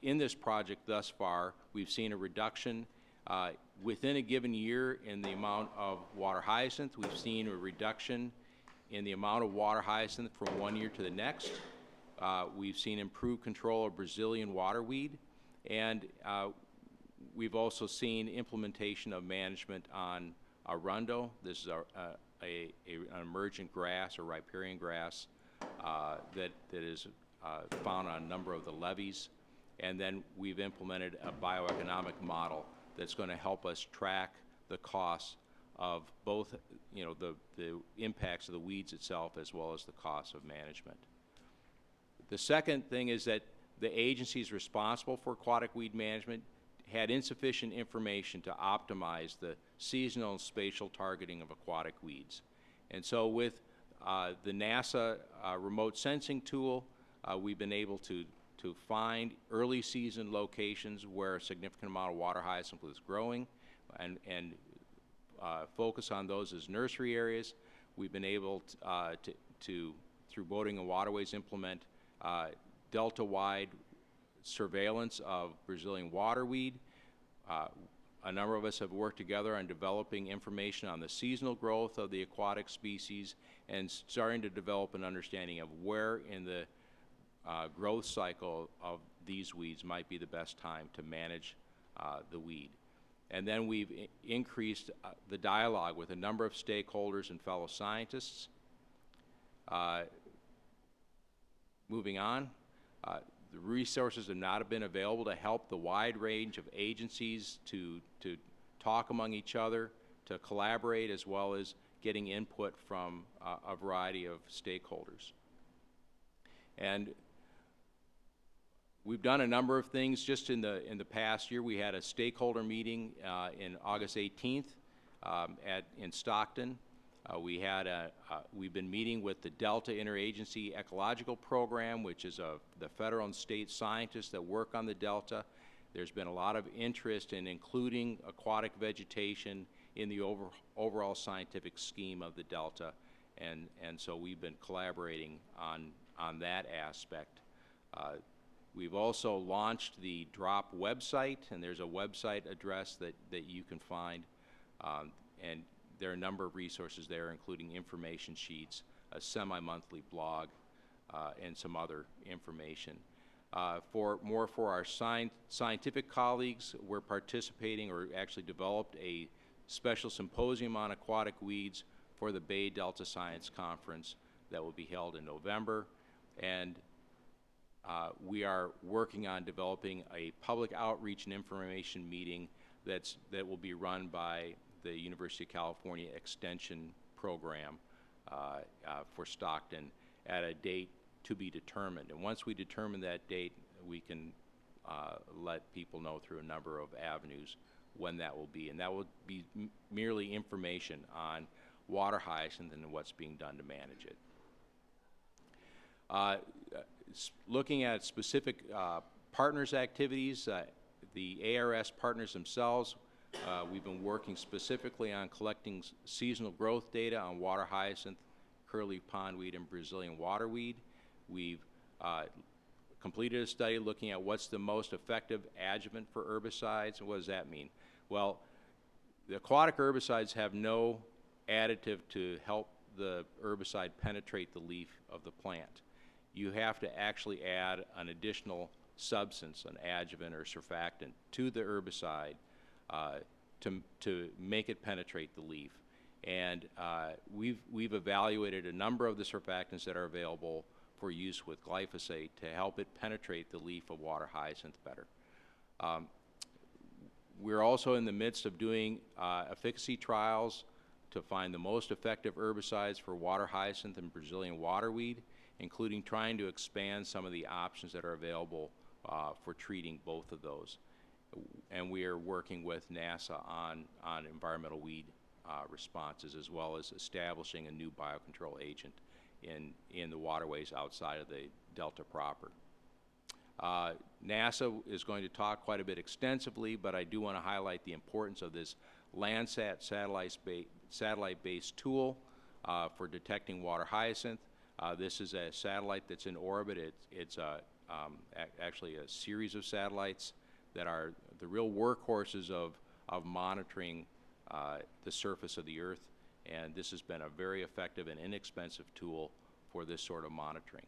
in this project thus far. We've seen a reduction within a given year in the amount of water hyacinth. We've seen a reduction in the amount of water hyacinth from one year to the next. We've seen improved control of Brazilian waterweed, and we've also seen implementation of management on arundo. This is an emergent grass or riparian grass that is found on a number of the levees. And then we've implemented a bioeconomic model that's going to help us track the costs of both, the impacts of the weeds itself as well as the costs of management. The second thing is that the agencies responsible for aquatic weed management had insufficient information to optimize the seasonal and spatial targeting of aquatic weeds. And so with the NASA remote sensing tool, we've been able to to find early season locations where a significant amount of water hyacinth was growing and focus on those as nursery areas. We've been able to through boating and waterways, implement delta-wide surveillance of Brazilian waterweed. A number of us have worked together on developing information on the seasonal growth of the aquatic species and starting to develop an understanding of where in the growth cycle of these weeds might be the best time to manage the weed. And then we've increased the dialogue with a number of stakeholders and fellow scientists. Moving on, the resources have not been available to help the wide range of agencies to talk among each other, to collaborate, as well as getting input from a variety of stakeholders. And we've done a number of things just in the past year. We had a stakeholder meeting in August 18th in Stockton. We've been meeting with the Delta Interagency Ecological Program, which is the federal and state scientists that work on the Delta. There's been a lot of interest in including aquatic vegetation in the overall scientific scheme of the Delta, and so we've been collaborating on that aspect. We've also launched the DRAAWP website, and there's a website address that you can find, and there are a number of resources there, including information sheets, a semi-monthly blog, and some other information. For our scientific colleagues, we're participating, or actually developed a special symposium on aquatic weeds for the Bay Delta Science Conference that will be held in November. And we are working on developing a public outreach and information meeting that will be run by the University of California Extension Program for Stockton at a date to be determined. And once we determine that date, we can let people know through a number of avenues when that will be. And that will be merely information on water hyacinth and what's being done to manage it. Looking at specific partners activities, the ARS partners themselves, we've been working specifically on collecting seasonal growth data on water hyacinth, curly pondweed, and Brazilian waterweed. We've completed a study looking at what's the most effective adjuvant for herbicides, and what does that mean? Well, the aquatic herbicides have no additive to help the herbicide penetrate the leaf of the plant. You have to actually add an additional substance, an adjuvant or surfactant, to the herbicide to make it penetrate the leaf. And we've evaluated a number of the surfactants that are available for use with glyphosate to help it penetrate the leaf of water hyacinth better. We're also in the midst of doing efficacy trials to find the most effective herbicides for water hyacinth and Brazilian waterweed, including trying to expand some of the options that are available for treating both of those. And we are working with NASA on environmental weed responses, as well as establishing a new biocontrol agent in the waterways outside of the Delta proper. NASA is going to talk quite a bit extensively, but I do want to highlight the importance of this Landsat satellite-based tool for detecting water hyacinth. This is a satellite that's in orbit. It's actually a series of satellites that are the real workhorses of monitoring the surface of the Earth, and this has been a very effective and inexpensive tool for this sort of monitoring.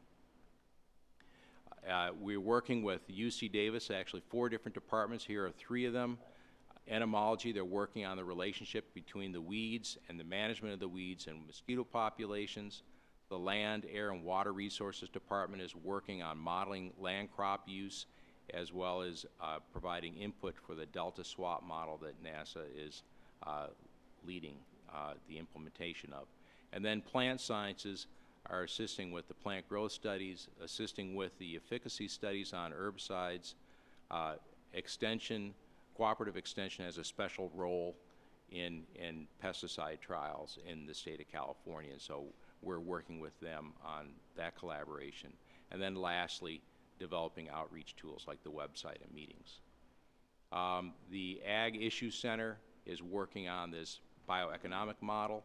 We're working with UC Davis, actually 4 different departments. Here are 3 of them. Entomology, they're working on the relationship between the weeds and the management of the weeds and mosquito populations. The Land, Air, and Water Resources Department is working on modeling land crop use, as well as providing input for the Delta SWAP model that NASA is leading the implementation of. And then plant sciences are assisting with the plant growth studies, assisting with the efficacy studies on herbicides. Cooperative extension has a special role in pesticide trials in the state of California, so we're working with them on that collaboration. And then lastly, developing outreach tools like the website and meetings. The Ag Issue Center is working on this bioeconomic model,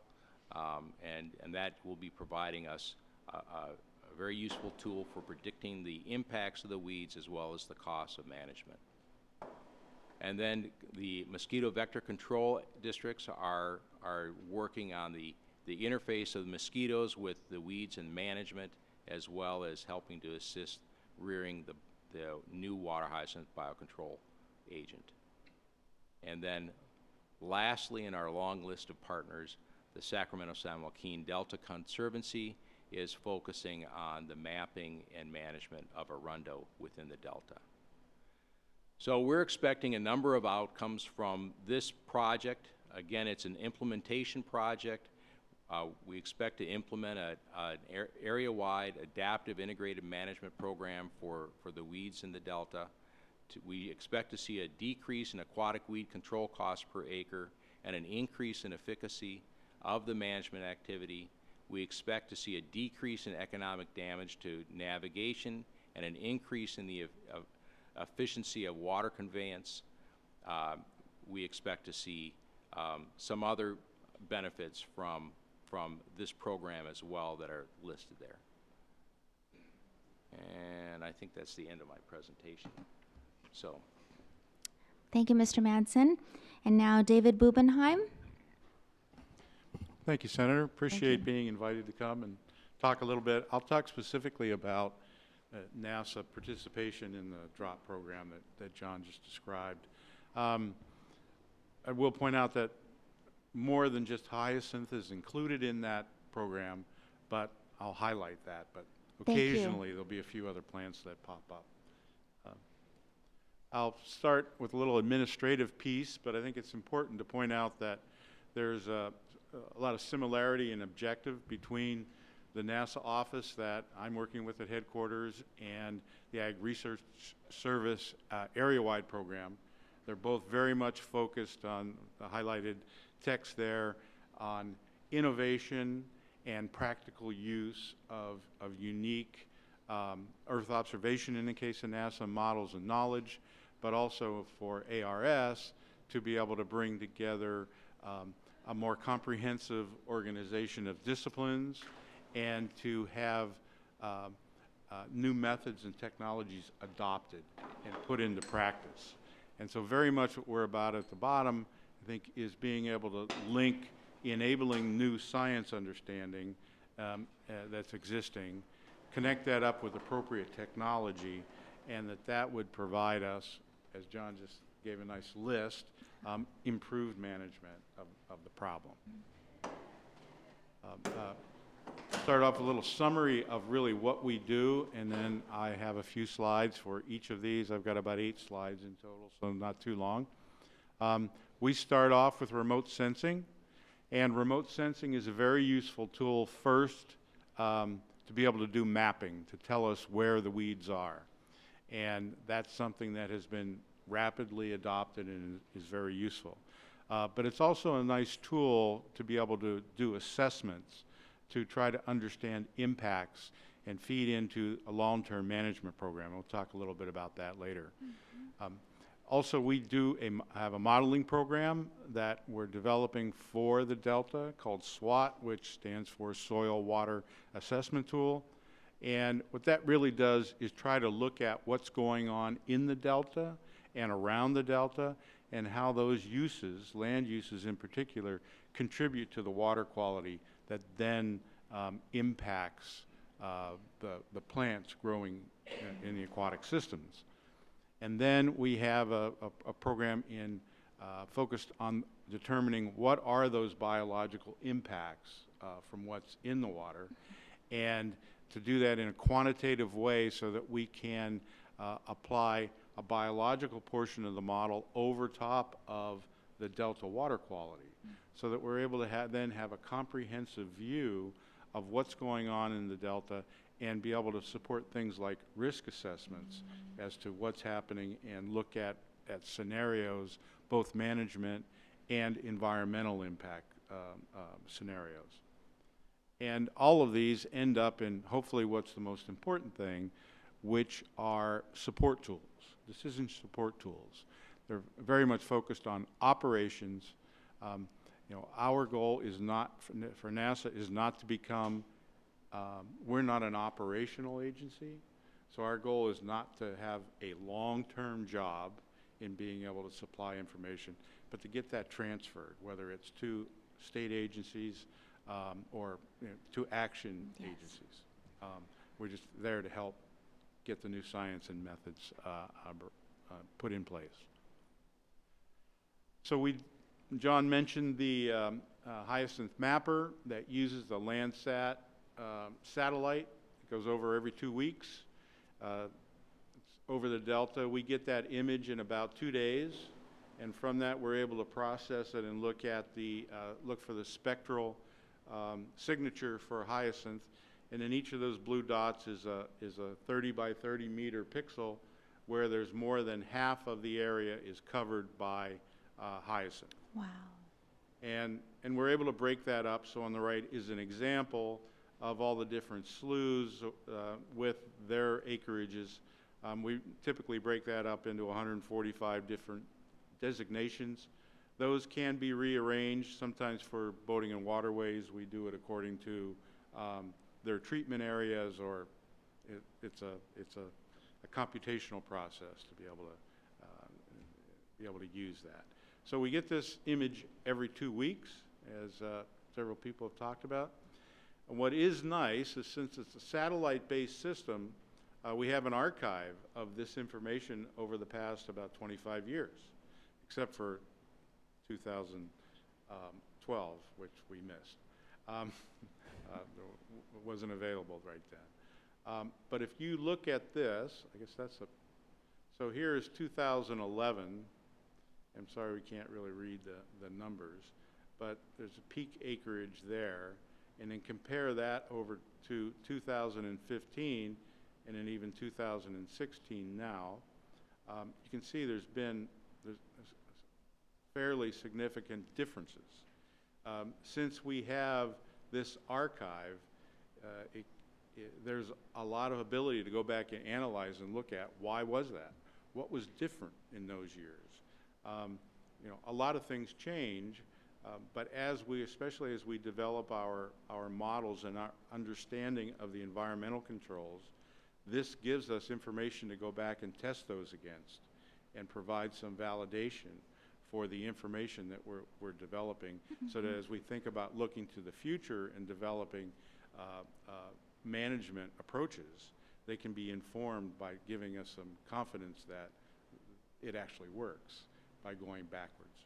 and that will be providing us a very useful tool for predicting the impacts of the weeds as well as the costs of management. And then the mosquito vector control districts are working on the interface of the mosquitoes with the weeds and management, as well as helping to assist rearing the new water hyacinth biocontrol agent. And then lastly, in our long list of partners, the Sacramento-San Joaquin Delta Conservancy is focusing on the mapping and management of arundo within the delta. So we're expecting a number of outcomes from this project. Again, it's an implementation project. We expect to implement an area-wide adaptive integrated management program for the weeds in the delta. We expect to see a decrease in aquatic weed control costs per acre and an increase in efficacy of the management activity. We expect to see a decrease in economic damage to navigation and an increase in the efficiency of water conveyance. We expect to see some other benefits from this program as well that are listed there. And I think that's the end of my presentation. So, Thank you, Mr. Madsen. And now David Bubenheim. Thank you, Senator. Appreciate being invited to come and talk a little bit. I'll talk specifically about NASA participation in the DRAAWP program that John just described. I will point out that more than just hyacinth is included in that program, but I'll highlight that. But occasionally there'll be a few other plants that pop up. I'll start with a little administrative piece, but I think it's important to point out that there's a lot of similarity and objective between the NASA office that I'm working with at headquarters and the Ag Research Service area-wide program. They're both very much focused on the highlighted text there on innovation and practical use of unique Earth observation, in the case of NASA, models and knowledge, but also for ARS to be able to bring together a more comprehensive organization of disciplines and to have new methods and technologies adopted and put into practice. And so very much what we're about at the bottom, I think, is being able to link enabling new science understanding that's existing, connect that up with appropriate technology, and that would provide us, as John just gave a nice list, improved management of the problem. Start off with a little summary of really what we do, and then I have a few slides for each of these. I've got about 8 slides in total, so not too long. We start off with remote sensing, and remote sensing is a very useful tool first to be able to do mapping, to tell us where the weeds are. And that's something that has been rapidly adopted and is very useful. But it's also a nice tool to be able to do assessments to try to understand impacts and feed into a long-term management program. We'll talk a little bit about that later. Also, we have a modeling program that we're developing for the Delta called SWAT, which stands for Soil Water Assessment Tool. And what that really does is try to look at what's going on in the Delta and around the Delta and how those uses, land uses in particular, contribute to the water quality that then impacts the plants growing in the aquatic systems. And then we have a program focused on determining what are those biological impacts from what's in the water, and to do that in a quantitative way so that we can apply a biological portion of the model over top of the delta water quality, so that we're able to then have a comprehensive view of what's going on in the delta and be able to support things like risk assessments as to what's happening and look at scenarios, both management and environmental impact scenarios. And all of these end up in, hopefully what's the most important thing, which are support tools, decision support tools. They're very much focused on operations. You know, our goal is not, for NASA, is not to become, we're not an operational agency, so our goal is not to have a long-term job in being able to supply information, but to get that transferred, whether it's to state agencies or to action agencies. We're just there to help get the new science and methods put in place. So John mentioned the hyacinth mapper that uses the Landsat satellite. It goes over every 2 weeks. It's over the delta. We get that image in about 2 days, and from that we're able to process it and look at the look for the spectral signature for hyacinth. And in each of those blue dots is a 30 by 30 meter pixel, where there's more than half of the area is covered by hyacinth. Wow. And we're able to break that up. So on the right is an example of all the different sloughs with their acreages. We typically break that up into 145 different designations. Those can be rearranged. Sometimes for boating and waterways, we do it according to their treatment areas, or it's a computational process to be able to use that. So we get this image every 2 weeks, as several people have talked about. And what is nice is, since it's a satellite-based system, we have an archive of this information over the past about 25 years, except for 2012, which we missed. Wasn't available right then. But if you look at this, I guess that's so here is 2011. I'm sorry we can't really read the numbers, but there's a peak acreage there, and then compare that over to 2015 and then even 2016 now. You can see there's fairly significant differences. Since we have this archive, there's a lot of ability to go back and analyze and look at why was that? What was different in those years? You know, a lot of things change, but especially as we develop our models and our understanding of the environmental controls, this gives us information to go back and test those against and provide some validation for the information that we're developing, so that as we think about looking to the future and developing management approaches, they can be informed by giving us some confidence that it actually works by going backwards.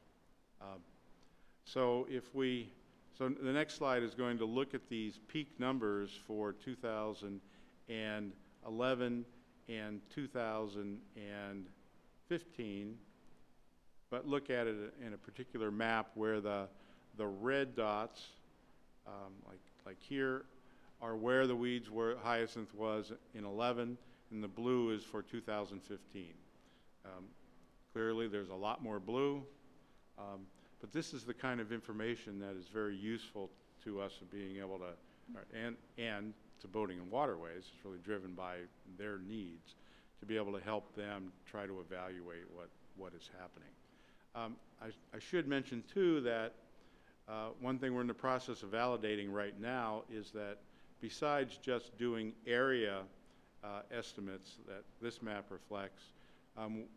So the next slide is going to look at these peak numbers for 2011 and 2015, but look at it in a particular map where the red dots, like here, are where the hyacinth was in 11, and the blue is for 2015. Clearly there's a lot more blue, but this is the kind of information that is very useful to us in being able to, and to boating and waterways. It's really driven by their needs to be able to help them try to evaluate what is happening. I should mention too that one thing we're in the process of validating right now is that besides just doing area estimates that this map reflects,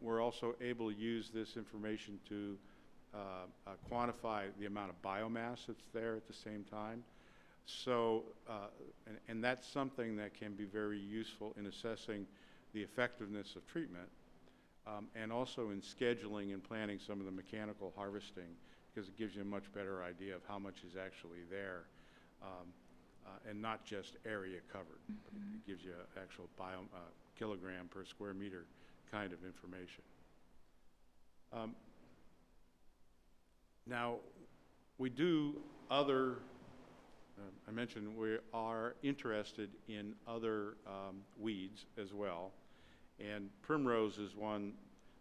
we're also able to use this information to quantify the amount of biomass that's there at the same time. So, and that's something that can be very useful in assessing the effectiveness of treatment, and also in scheduling and planning some of the mechanical harvesting, because it gives you a much better idea of how much is actually there, and not just area covered, but it gives you an actual kilogram per square meter kind of information. Now, we do other, I mentioned we are interested in other weeds as well, and primrose is one.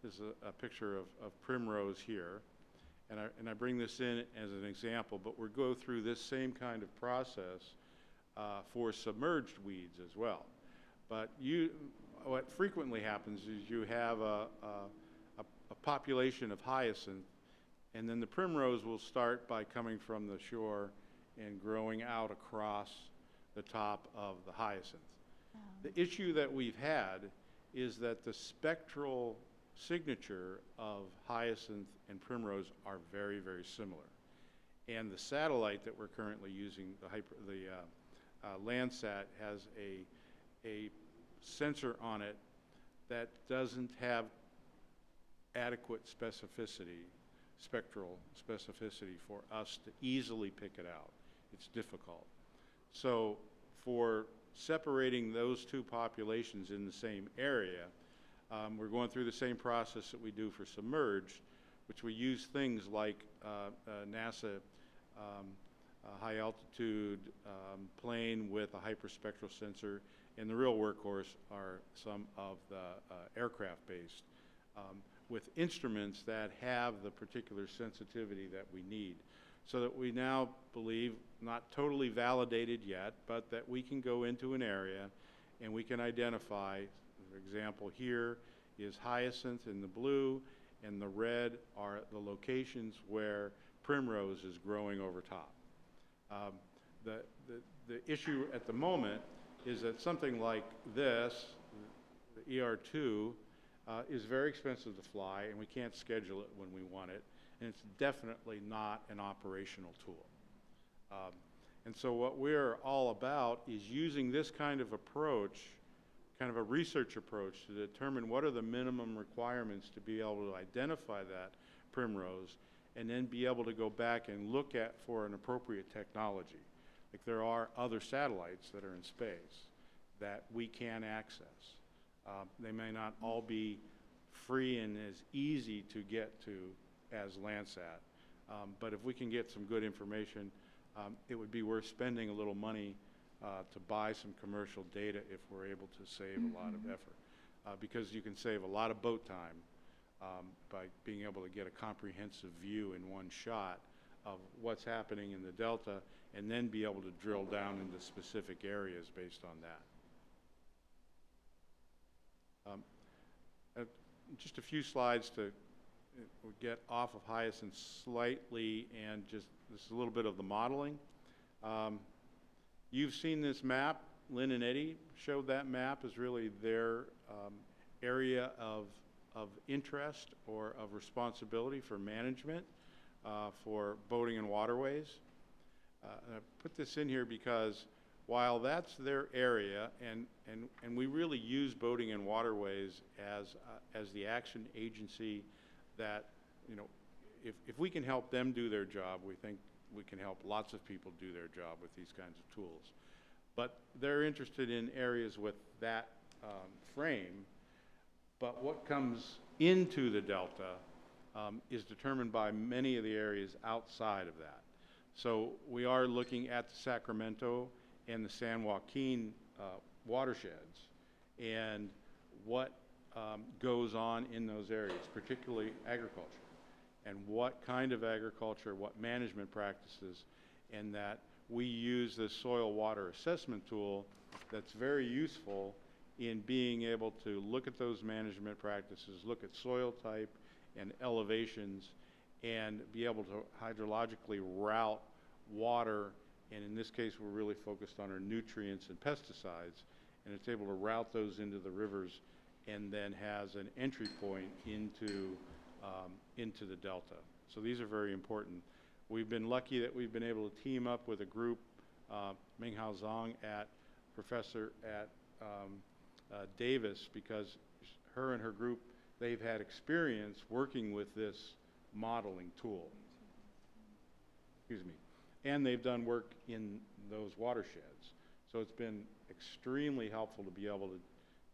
This is a picture of primrose here, and I bring this in as an example, but we go through this same kind of process for submerged weeds as well. But what frequently happens is you have a population of hyacinth, and then the primrose will start by coming from the shore and growing out across the top of the hyacinth. The issue that we've had is that the spectral signature of hyacinth and primrose are very, very similar. And the satellite that we're currently using, the Landsat, has a sensor on it that doesn't have adequate specificity, spectral specificity, for us to easily pick it out. It's difficult. So for separating those two populations in the same area, we're going through the same process that we do for submerged, which we use things like NASA high altitude plane with a hyperspectral sensor, and the real workhorse are some of the aircraft-based with instruments that have the particular sensitivity that we need, so that we now believe, not totally validated yet, but that we can go into an area and we can identify, for example, here is hyacinth in the blue, and the red are the locations where primrose is growing over top. The issue at the moment is that something like this, the ER2, is very expensive to fly, and we can't schedule it when we want it, and it's definitely not an operational tool. And so what we're all about is using this kind of approach, kind of a research approach, to determine what are the minimum requirements to be able to identify that primrose, and then be able to go back and look at for an appropriate technology. Like, there are other satellites that are in space that we can access. They may not all be free and as easy to get to as Landsat, but if we can get some good information, it would be worth spending a little money to buy some commercial data if we're able to save a lot of effort, because you can save a lot of boat time by being able to get a comprehensive view in one shot of what's happening in the delta, and then be able to drill down into specific areas based on that. Just a few slides to get off of hyacinth slightly, and just this is a little bit of the modeling. You've seen this map. Lynn and Eddie showed that map as really their area of interest or of responsibility for management for boating and waterways. I put this in here because while that's their area, and we really use boating and waterways as the action agency that, you know, if we can help them do their job, we think we can help lots of people do their job with these kinds of tools. But they're interested in areas with that frame, but what comes into the delta is determined by many of the areas outside of that. So we are looking at the Sacramento and the San Joaquin watersheds, and what goes on in those areas, particularly agriculture, and what kind of agriculture, what management practices, and that we use this soil water assessment tool that's very useful in being able to look at those management practices, look at soil type and elevations, and be able to hydrologically route water. And in this case, we're really focused on our nutrients and pesticides, and it's able to route those into the rivers, and then has an entry point into the delta. So these are very important. We've been lucky that we've been able to team up with a group, Minghao Zhang, professor at Davis, because her and her group, they've had experience working with this modeling tool. Excuse me. And they've done work in those watersheds. So it's been extremely helpful to be able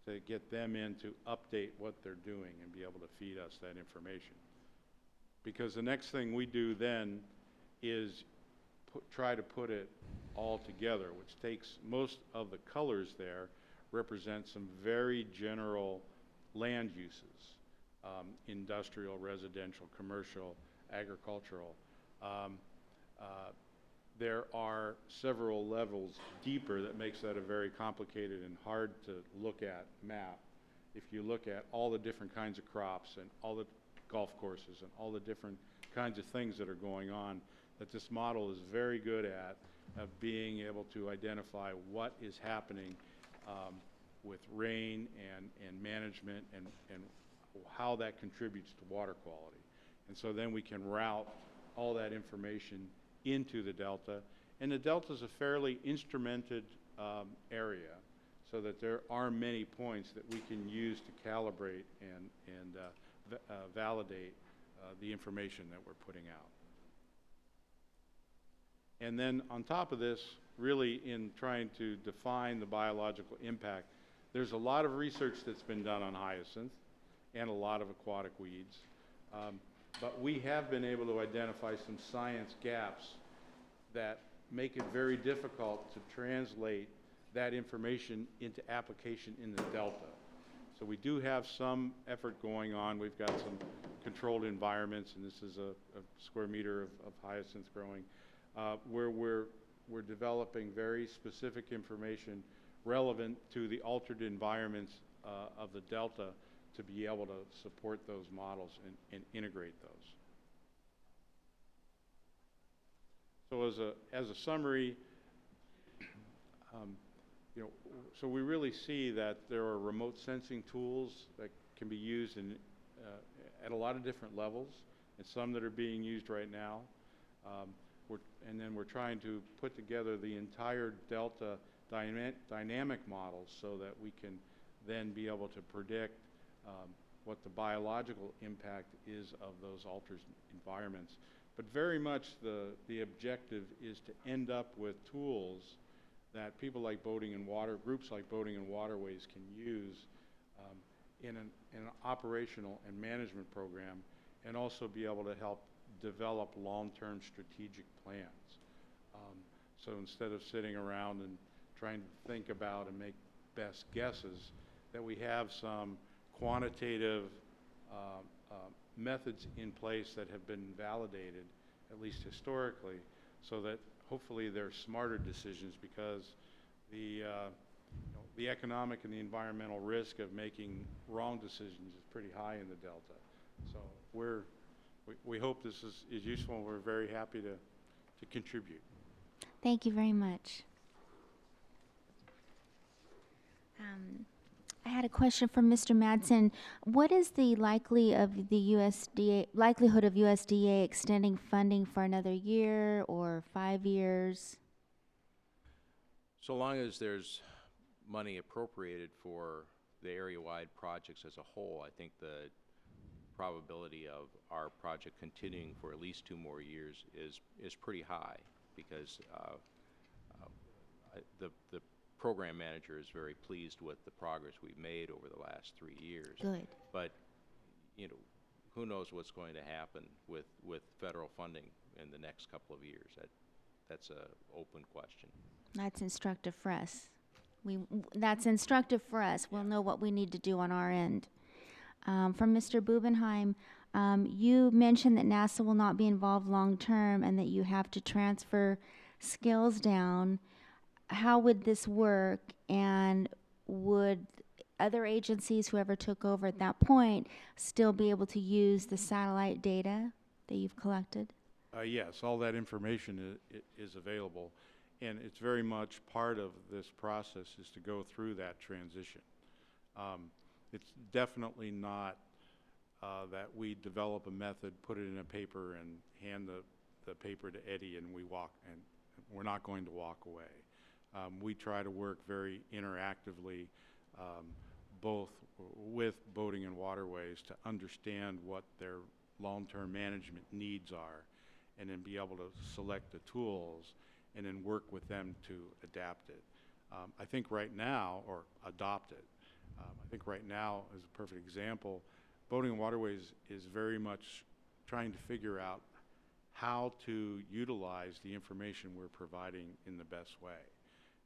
to get them in to update what they're doing and be able to feed us that information. Because the next thing we do then is try to put it all together, which takes most of the colors there, represent some very general land uses, industrial, residential, commercial, agricultural. There are several levels deeper that makes that a very complicated and hard to look at map. if you look at all the different kinds of crops and all the golf courses and all the different kinds of things that are going on, that this model is very good at being able to identify what is happening with rain and management and how that contributes to water quality. And so then we can route all that information into the delta. And the delta is a fairly instrumented area, so that there are many points that we can use to calibrate and validate the information that we're putting out. And then on top of this, really in trying to define the biological impact, there's a lot of research that's been done on hyacinth and a lot of aquatic weeds. But we have been able to identify some science gaps that make it very difficult to translate that information into application in the delta. So we do have some effort going on. We've got some controlled environments, and this is a square meter of hyacinth growing, where we're developing very specific information relevant to the altered environments of the delta to be able to support those models and integrate those. So as a summary, you know, so we really see that there are remote sensing tools that can be used at a lot of different levels, and some that are being used right now. And then we're trying to put together the entire delta dynamic models so that we can then be able to predict what the biological impact is of those altered environments. But very much the objective is to end up with tools that people like Boating and Water, groups like Boating and Waterways can use in an operational and management program, and also be able to help develop long-term strategic plans. So instead of sitting around and trying to think about and make best guesses, that we have some quantitative methods in place that have been validated, at least historically, so that hopefully they're smarter decisions, because the economic and the environmental risk of making wrong decisions is pretty high in the delta. So we hope this is useful, and we're very happy to contribute. Thank you very much. I had a question from Mr. Madsen. What is the likelihood of USDA extending funding for another year or 5 years? So long as there's money appropriated for the area-wide projects as a whole, I think the probability of our project continuing for at least 2 more years is pretty high, because the program manager is very pleased with the progress we've made over the last 3 years. Good. But, you know, who knows what's going to happen with federal funding in the next couple of years? That's an open question. That's instructive for us. That's instructive for us. We'll know what we need to do on our end. From Mr. Bubenheim, you mentioned that NASA will not be involved long term and that you have to transfer skills down. How would this work, and would other agencies, whoever took over at that point, still be able to use the satellite data that you've collected? Yes, all that information is available, and it's very much part of this process is to go through that transition. It's definitely not that we develop a method, put it in a paper, and hand the paper to Eddie, and we're not going to walk away. We try to work very interactively, both with Boating and Waterways, to understand what their long-term management needs are, and then be able to select the tools and then work with them to adapt it. I think right now, or adopt it, I think right now is a perfect example. Boating and Waterways is very much trying to figure out how to utilize the information we're providing in the best way.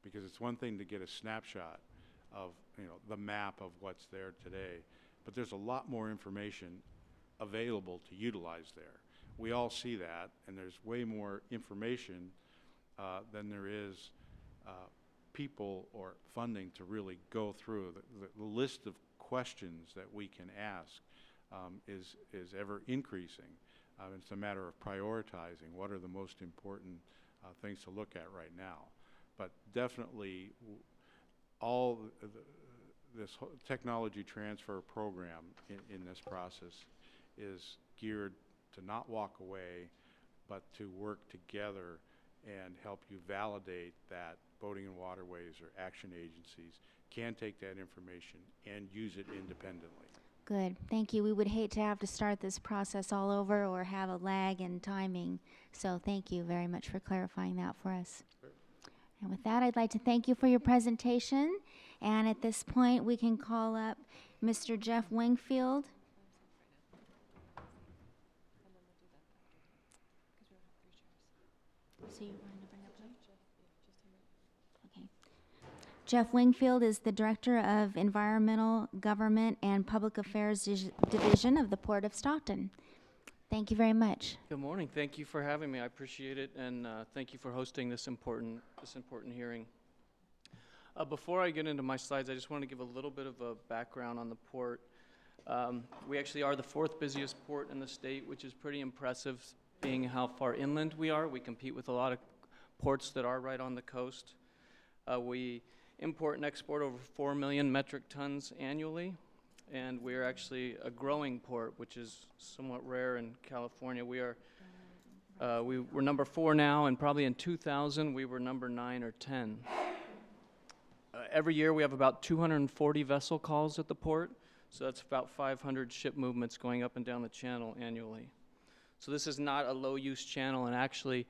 Because it's one thing to get a snapshot of, you know, the map of what's there today, but there's a lot more information available to utilize there. We all see that, and there's way more information than there is people or funding to really go through. The list of questions that we can ask is ever increasing. It's a matter of prioritizing what are the most important things to look at right now. But definitely all this technology transfer program in this process is geared to not walk away, but to work together and help you validate that boating and waterways or action agencies can take that information and use it independently. Good, thank you. We would hate to have to start this process all over or have a lag in timing. So thank you very much for clarifying that for us. Sure. And with that, I'd like to thank you for your presentation. And at this point, we can call up Mr. Jeff Wingfield. So you're going to bring up Okay. Jeff Wingfield is the Director of Environmental Government and Public Affairs Division of the Port of Stockton. Thank you very much. Good morning. Thank you for having me. I appreciate it, and thank you for hosting this important hearing. Before I get into my slides, I just want to give a little bit of a background on the port. We actually are the 4th busiest port in the state, which is pretty impressive, being how far inland we are. We compete with a lot of ports that are right on the coast. We import and export over 4 million metric tons annually, and we're actually a growing port, which is somewhat rare in California. We're number 4 now, and probably in 2000 we were number 9 or 10. Every year we have about 240 vessel calls at the port, so that's about 500 ship movements going up and down the channel annually. So this is not a low-use channel, and actually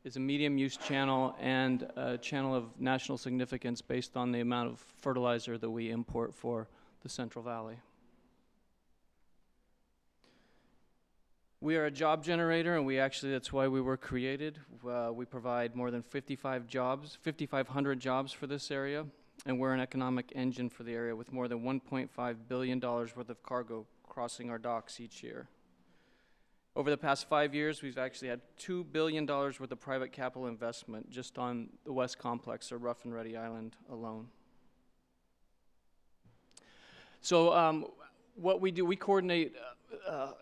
is a medium-use channel and a channel of national significance based on the amount of fertilizer that we import for the Central Valley. We are a job generator, and that's why we were created. We provide more than 5,500 jobs for this area, and we're an economic engine for the area with more than $1.5 billion worth of cargo crossing our docks each year. Over the past 5 years, we've actually had $2 billion worth of private capital investment just on the West Complex, or Rough and Ready Island alone. So what we do, we coordinate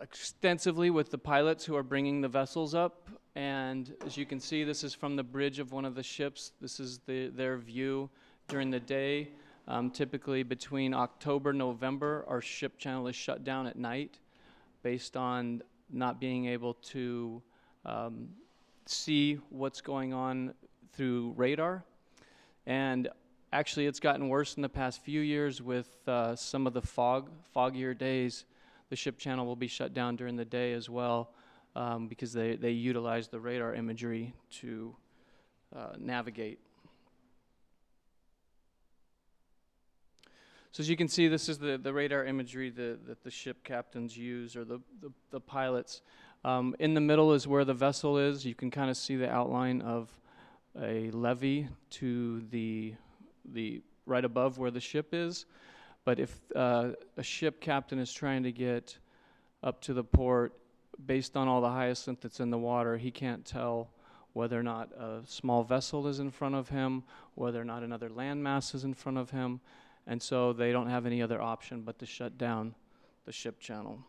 extensively with the pilots who are bringing the vessels up. And as you can see, this is from the bridge of one of the ships. This is their view during the day. Typically between October, November, our ship channel is shut down at night based on not being able to see what's going on through radar. And actually it's gotten worse in the past few years with some of the foggier days. The ship channel will be shut down during the day as well because they utilize the radar imagery to navigate. So as you can see, this is the radar imagery that the ship captains use, or the pilots. In the middle is where the vessel is. You can kind of see the outline of a levee to the right above where the ship is. But if a ship captain is trying to get up to the port, based on all the hyacinth that's in the water, he can't tell whether or not a small vessel is in front of him, whether or not another landmass is in front of him. And so they don't have any other option but to shut down the ship channel.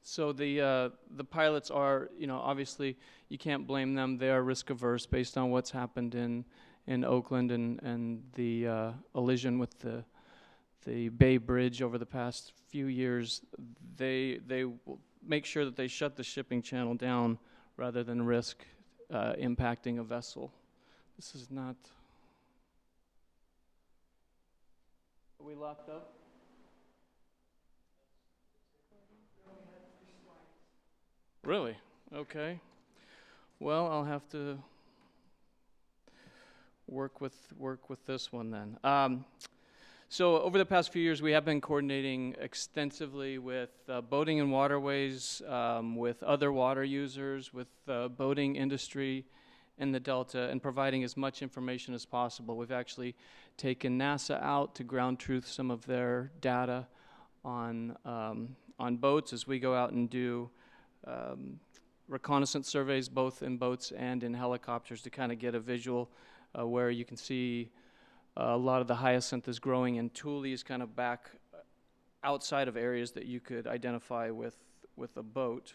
So the pilots are, obviously you can't blame them. They are risk averse based on what's happened in Oakland and the collision with the Bay Bridge over the past few years. They will make sure that they shut the shipping channel down rather than risk impacting a vessel. This is not. Are we locked up? Really? Okay. Well, I'll have to work with this one then. So over the past few years, we have been coordinating extensively with boating and waterways, with other water users, with the boating industry in the Delta, and providing as much information as possible. We've actually taken NASA out to ground truth some of their data on boats as we go out and do reconnaissance surveys, both in boats and in helicopters, to kind of get a visual where you can see a lot of the hyacinth is growing in tules kind of back outside of areas that you could identify with a boat.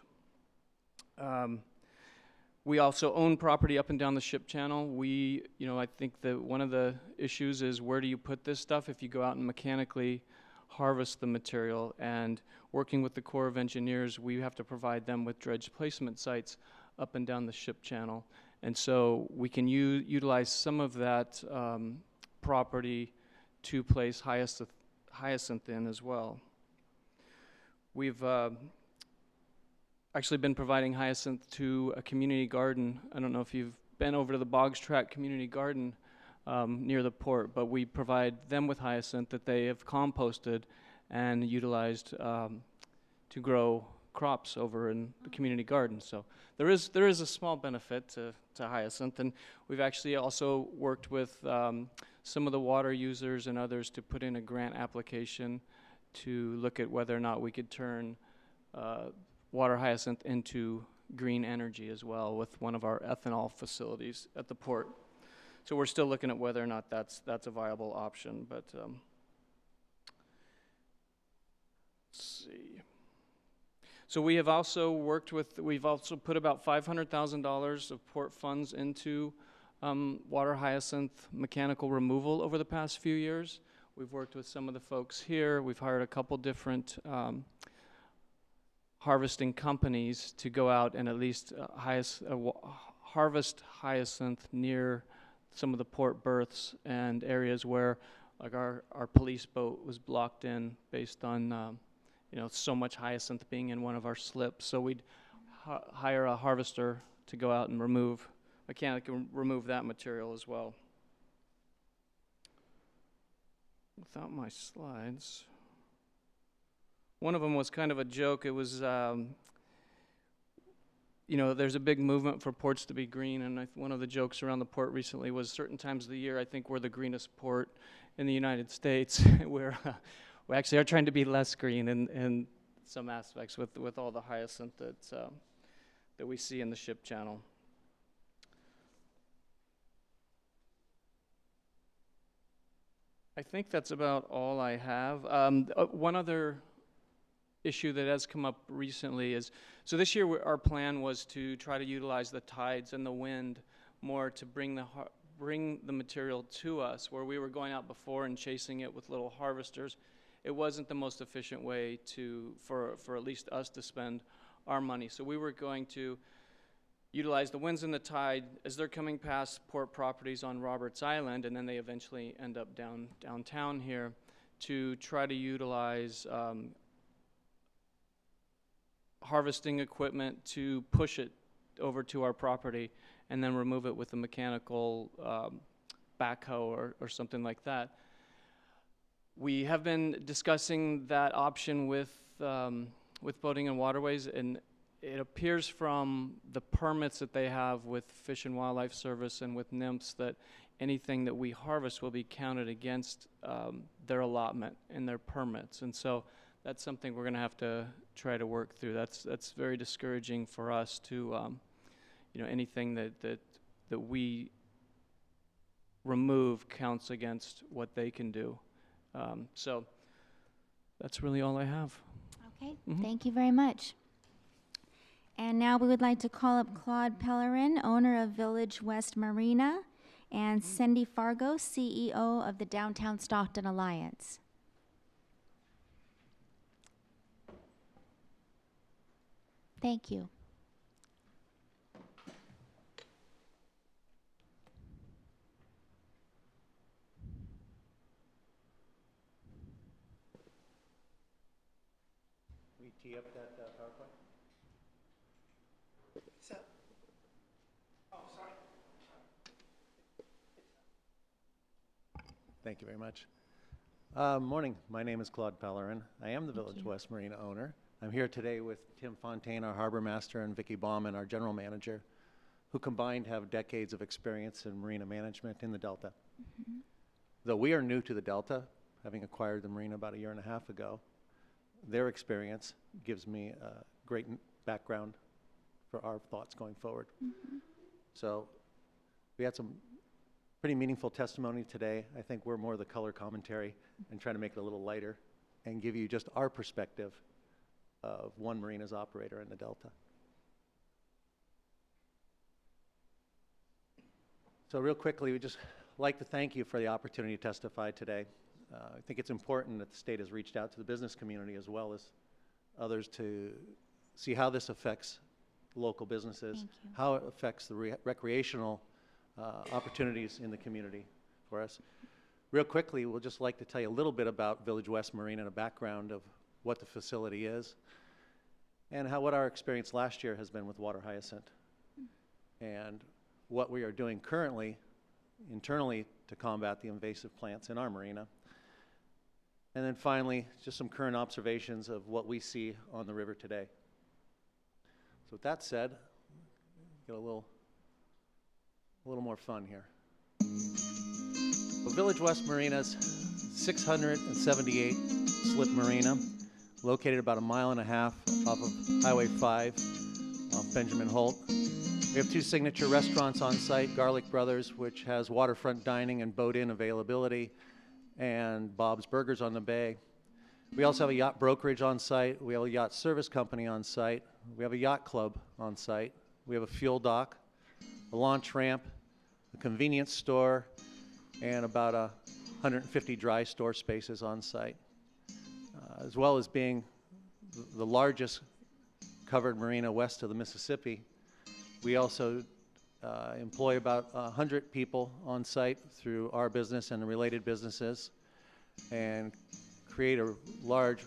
We also own property up and down the ship channel. I think that one of the issues is, where do you put this stuff if you go out and mechanically harvest the material? And working with the Corps of Engineers, we have to provide them with dredge placement sites up and down the ship channel. And so we can utilize some of that property to place hyacinth in as well. We've actually been providing hyacinth to a community garden. I don't know if you've been over to the Boggs Track Community Garden near the port, but we provide them with hyacinth that they have composted and utilized to grow crops over in the community garden. So there is a small benefit to hyacinth, and we've actually also worked with some of the water users and others to put in a grant application to look at whether or not we could turn water hyacinth into green energy as well with one of our ethanol facilities at the port. So we're still looking at whether or not that's a viable option, but let's see. So we have also we've also put about $500,000 of port funds into water hyacinth mechanical removal over the past few years. We've worked with some of the folks here. We've hired a couple different harvesting companies to go out and at least harvest hyacinth near some of the port berths and areas where, like, our police boat was blocked in based on so much hyacinth being in one of our slips. So we'd hire a harvester to go out and mechanically remove that material as well. Without my slides. One of them was kind of a joke. It was, there's a big movement for ports to be green, and one of the jokes around the port recently was, certain times of the year, I think we're the greenest port in the United States. We actually are trying to be less green in some aspects with all the hyacinth that we see in the ship channel. I think that's about all I have. One other issue that has come up recently is, so this year our plan was to try to utilize the tides and the wind more to bring the material to us, where we were going out before and chasing it with little harvesters. It wasn't the most efficient way for at least us to spend our money. So we were going to utilize the winds and the tide as they're coming past port properties on Roberts Island, and then they eventually end up downtown here, to try to utilize harvesting equipment to push it over to our property and then remove it with a mechanical backhoe or something like that. We have been discussing that option with Boating and Waterways, and it appears from the permits that they have with Fish and Wildlife Service and with NIMS that anything that we harvest will be counted against their allotment and their permits. And so that's something we're going to have to try to work through. That's very discouraging for us to, anything that we remove counts against what they can do. So that's really all I have. Okay, thank you very much. And now we would like to call up Claude Pellerin, owner of Village West Marina, and Cindy Fargo, CEO of the Downtown Stockton Alliance. Thank you. We tee up that PowerPoint? So, Thank you very much. Morning, my name is Claude Pellerin. I am the Village West Marina owner. I'm here today with Tim Fontaine, our harbor master, and Vicki Bauman, our general manager, who combined have decades of experience in marina management in the Delta. Though we are new to the Delta, having acquired the marina about 1.5 years ago, their experience gives me great background for our thoughts going forward. So we had some pretty meaningful testimony today. I think we're more the color commentary and trying to make it a little lighter and give you just our perspective of one marinas operator in the Delta. So real quickly, we'd just like to thank you for the opportunity to testify today. I think it's important that the state has reached out to the business community as well as others to see how this affects local businesses, how it affects the recreational opportunities in the community for us. Real quickly, we'll just like to tell you a little bit about Village West Marina and a background of what the facility is and what our experience last year has been with water hyacinth and what we are doing currently internally to combat the invasive plants in our marina. And then finally, just some current observations of what we see on the river today. So with that said, get a little more fun here. Well, Village West Marina's 678 slip marina, located about 1.5 miles off of Highway 5 off Benjamin Holt. We have 2 signature restaurants on site, Garlic Brothers, which has waterfront dining and boat-in availability, and Bob's Burgers on the bay. We also have a yacht brokerage on site. We have a yacht service company on site. We have a yacht club on site. We have a fuel dock, a launch ramp, a convenience store, and about 150 dry store spaces on site, as well as being the largest covered marina west of the Mississippi. We also employ about 100 people on site through our business and the related businesses and create a large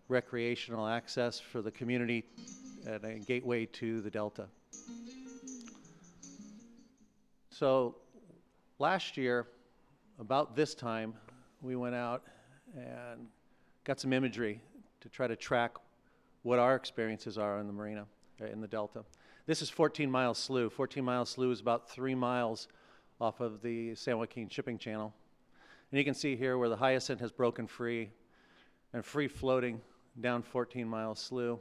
recreational access for the community and a gateway to the Delta. So last year, about this time, we went out and got some imagery to try to track what our experiences are in the marina, in the Delta. This is 14 Mile Slough. 14 Mile Slough is about 3 miles off of the San Joaquin shipping channel. And you can see here where the hyacinth has broken free and free floating down 14 Mile Slough.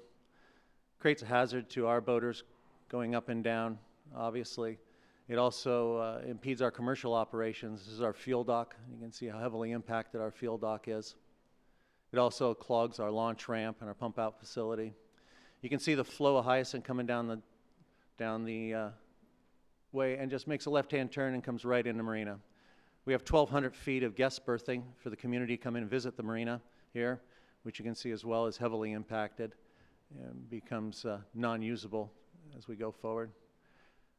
Creates a hazard to our boaters going up and down, obviously. It also impedes our commercial operations. This is our fuel dock. You can see how heavily impacted our fuel dock is. It also clogs our launch ramp and our pump out facility. You can see the flow of hyacinth coming down the way and just makes a left-hand turn and comes right into marina. We have 1,200 feet of guest berthing for the community to come in and visit the marina here, which you can see as well is heavily impacted and becomes non-usable as we go forward.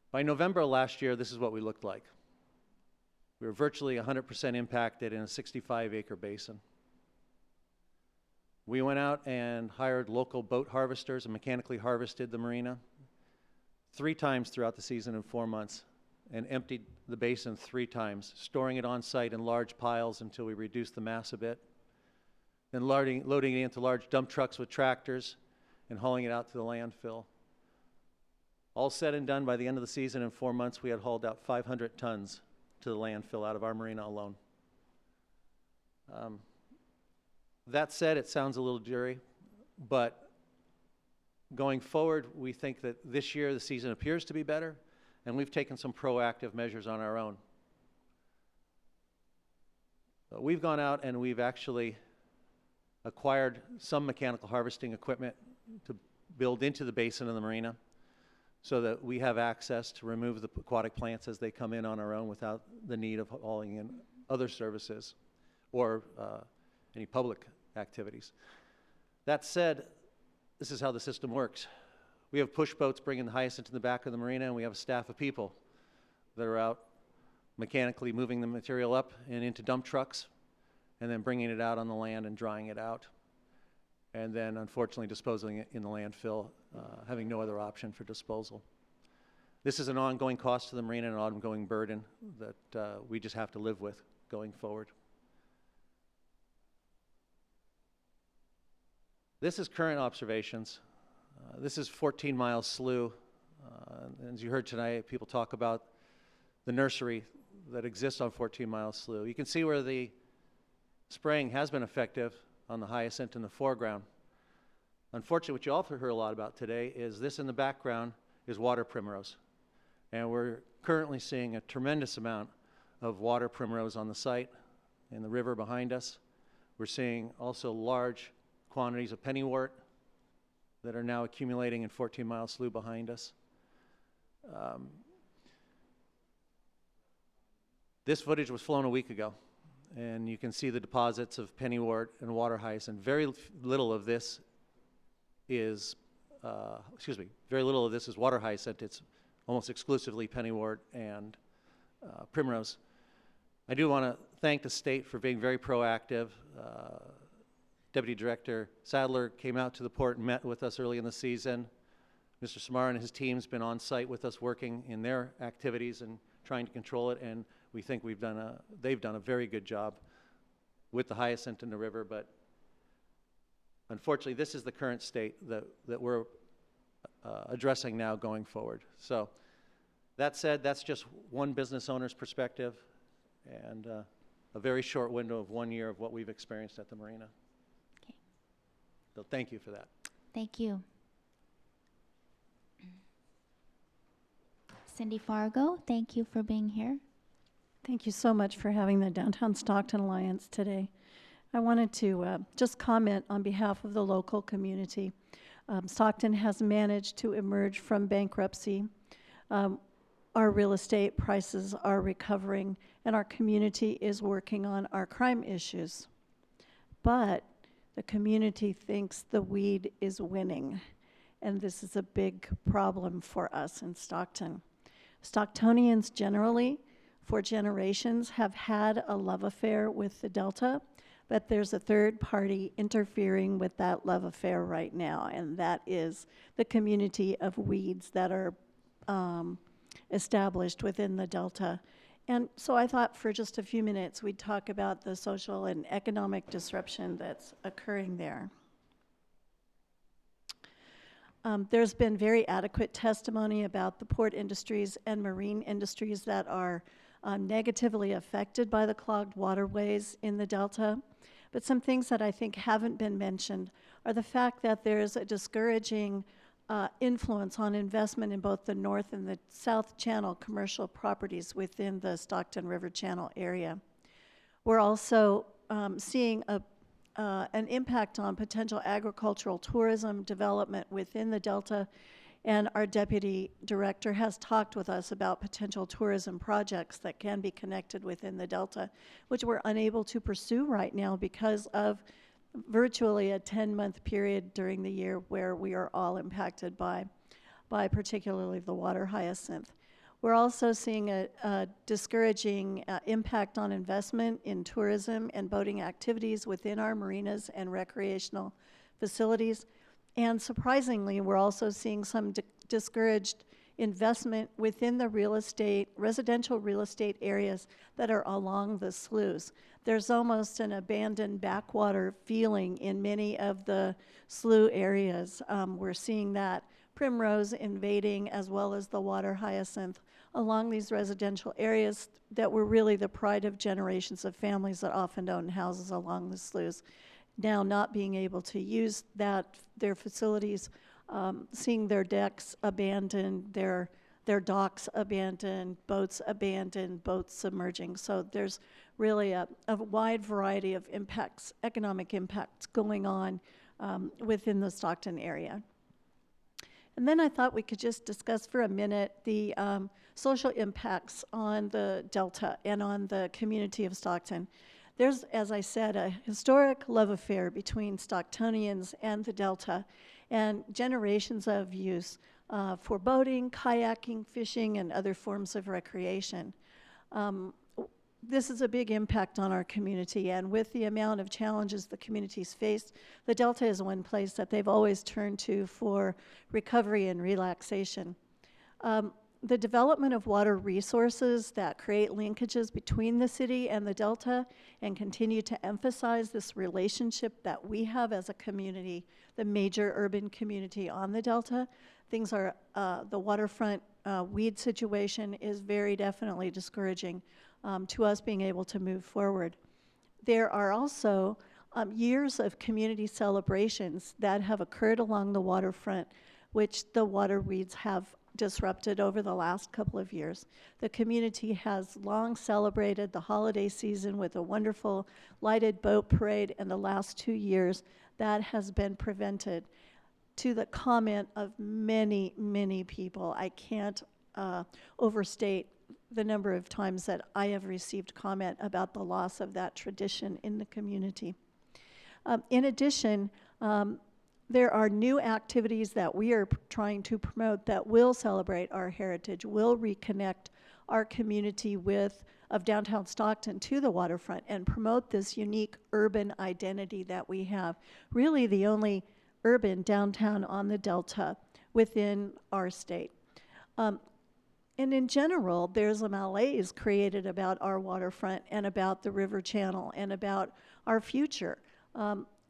By November last year, this is what we looked like. We were virtually 100% impacted in a 65-acre basin. We went out and hired local boat harvesters and mechanically harvested the marina 3 times throughout the season in 4 months and emptied the basin 3 times, storing it on site in large piles until we reduced the mass a bit, then loading it into large dump trucks with tractors and hauling it out to the landfill. All said and done, by the end of the season in 4 months, we had hauled out 500 tons to the landfill out of our marina alone. That said, it sounds a little dreary, but going forward, we think that this year the season appears to be better, and we've taken some proactive measures on our own. We've gone out and we've actually acquired some mechanical harvesting equipment to build into the basin of the marina so that we have access to remove the aquatic plants as they come in on our own without the need of hauling in other services or any public activities. That said, this is how the system works. We have push boats bringing the hyacinth to the back of the marina, and we have a staff of people that are out mechanically moving the material up and into dump trucks and then bringing it out on the land and drying it out, and then unfortunately disposing it in the landfill, having no other option for disposal. This is an ongoing cost to the marina and an ongoing burden that we just have to live with going forward. This is current observations. This is 14 Mile Slough. As you heard tonight, people talk about the nursery that exists on 14 Mile Slough. You can see where the spraying has been effective on the hyacinth in the foreground. Unfortunately, what you also heard a lot about today is this in the background is water primrose. And we're currently seeing a tremendous amount of water primrose on the site in the river behind us. We're seeing also large quantities of pennywort that are now accumulating in 14 Mile Slough behind us. This footage was flown a week ago, and you can see the deposits of pennywort and water hyacinth. Very little of this is, very little of this is water hyacinth. It's almost exclusively pennywort and primrose. I do want to thank the state for being very proactive. Deputy Director Sadler came out to the port and met with us early in the season. Mr. Samar and his team's been on site with us working in their activities and trying to control it, and we think they've done a very good job with the hyacinth in the river, but unfortunately this is the current state that we're addressing now going forward. So that said, that's just one business owner's perspective and a very short window of 1 year of what we've experienced at the marina. Okay. So thank you for that. Thank you. Cindy Fargo, thank you for being here. Thank you so much for having the Downtown Stockton Alliance today. I wanted to just comment on behalf of the local community. Stockton has managed to emerge from bankruptcy. Our real estate prices are recovering, and our community is working on our crime issues. But the community thinks the weed is winning, and this is a big problem for us in Stockton. Stocktonians generally, for generations, have had a love affair with the Delta, but there's a third party interfering with that love affair right now, and that is the community of weeds that are established within the Delta. And so I thought for just a few minutes we'd talk about the social and economic disruption that's occurring there. There's been very adequate testimony about the port industries and marine industries that are negatively affected by the clogged waterways in the Delta. But some things that I think haven't been mentioned are the fact that there's a discouraging influence on investment in both the North and the South Channel commercial properties within the Stockton River Channel area. We're also seeing an impact on potential agricultural tourism development within the Delta, and our deputy director has talked with us about potential tourism projects that can be connected within the Delta, which we're unable to pursue right now because of virtually a 10-month period during the year where we are all impacted by particularly the water hyacinth. We're also seeing a discouraging impact on investment in tourism and boating activities within our marinas and recreational facilities. And surprisingly, we're also seeing some discouraged investment within the residential real estate areas that are along the sloughs. There's almost an abandoned backwater feeling in many of the slough areas. We're seeing that primrose invading as well as the water hyacinth along these residential areas that were really the pride of generations of families that often owned houses along the sloughs, now not being able to use their facilities, seeing their decks abandoned, their docks abandoned, boats submerging. So there's really a wide variety of impacts, economic impacts going on within the Stockton area. And then I thought we could just discuss for a minute the social impacts on the Delta and on the community of Stockton. There's, as I said, a historic love affair between Stocktonians and the Delta, and generations of use for boating, kayaking, fishing, and other forms of recreation. This is a big impact on our community, and with the amount of challenges the community's faced, the Delta is one place that they've always turned to for recovery and relaxation. The development of water resources that create linkages between the city and the Delta and continue to emphasize this relationship that we have as a community, the major urban community on the Delta. Things are, the waterfront weed situation is very definitely discouraging to us being able to move forward. There are also years of community celebrations that have occurred along the waterfront, which the water weeds have disrupted over the last couple of years. The community has long celebrated the holiday season with a wonderful lighted boat parade, and the last 2 years that has been prevented, to the comment of many, many people. I can't overstate the number of times that I have received comment about the loss of that tradition in the community. In addition, there are new activities that we are trying to promote that will celebrate our heritage, will reconnect our community of downtown Stockton to the waterfront and promote this unique urban identity that we have. Really the only urban downtown on the Delta within our state. And in general, there's a malaise created about our waterfront and about the river channel and about our future.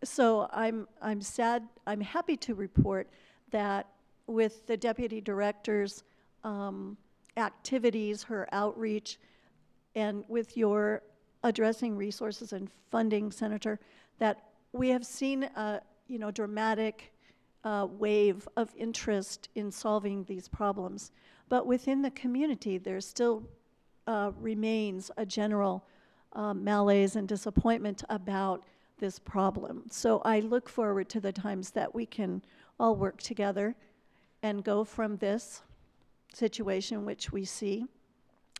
So I'm happy to report that with the Deputy Director's activities, her outreach, and with your addressing resources and funding, Senator, that we have seen a dramatic wave of interest in solving these problems. But within the community, there still remains a general malaise and disappointment about this problem. So I look forward to the times that we can all work together and go from this situation, which we see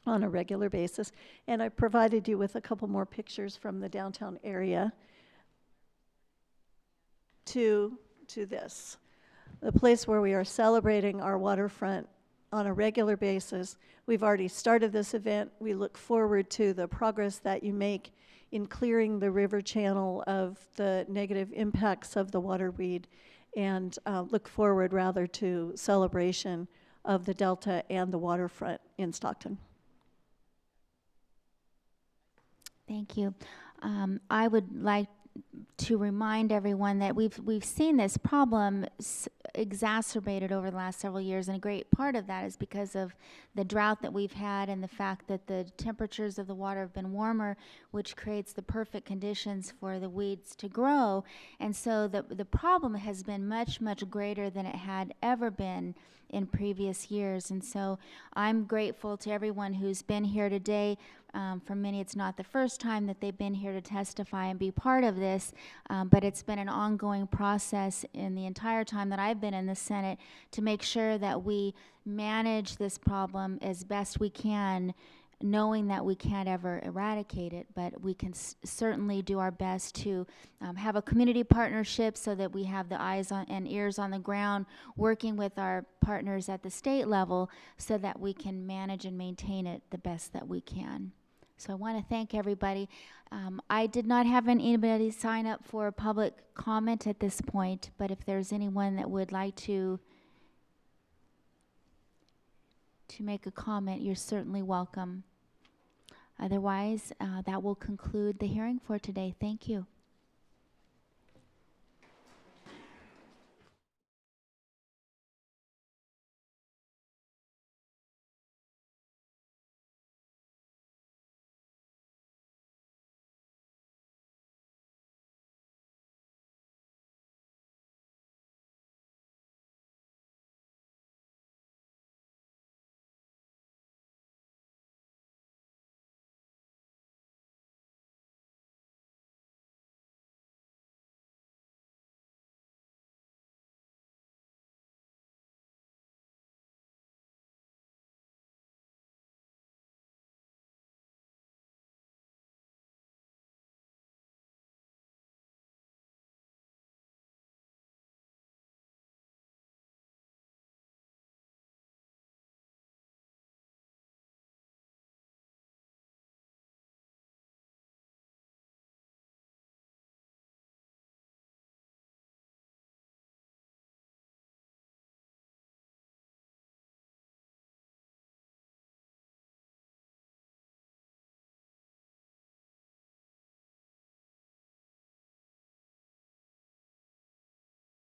on a regular basis. And I provided you with a couple more pictures from the downtown area to this, the place where we are celebrating our waterfront on a regular basis. We've already started this event. We look forward to the progress that you make in clearing the river channel of the negative impacts of the water weed, and look forward rather to celebration of the Delta and the waterfront in Stockton. Thank you. I would like to remind everyone that we've seen this problem exacerbated over the last several years, and a great part of that is because of the drought that we've had and the fact that the temperatures of the water have been warmer, which creates the perfect conditions for the weeds to grow. And so the problem has been much, much greater than it had ever been in previous years. And so I'm grateful to everyone who's been here today. For many, it's not the first time that they've been here to testify and be part of this, but it's been an ongoing process in the entire time that I've been in the Senate to make sure that we manage this problem as best we can, knowing that we can't ever eradicate it, but we can certainly do our best to have a community partnership so that we have the eyes on and ears on the ground, working with our partners at the state level so that we can manage and maintain it the best that we can. So I want to thank everybody. I did not have anybody sign up for public comment at this point, but if there's anyone that would like to make a comment, you're certainly welcome. Otherwise, that will conclude the hearing for today. Thank you.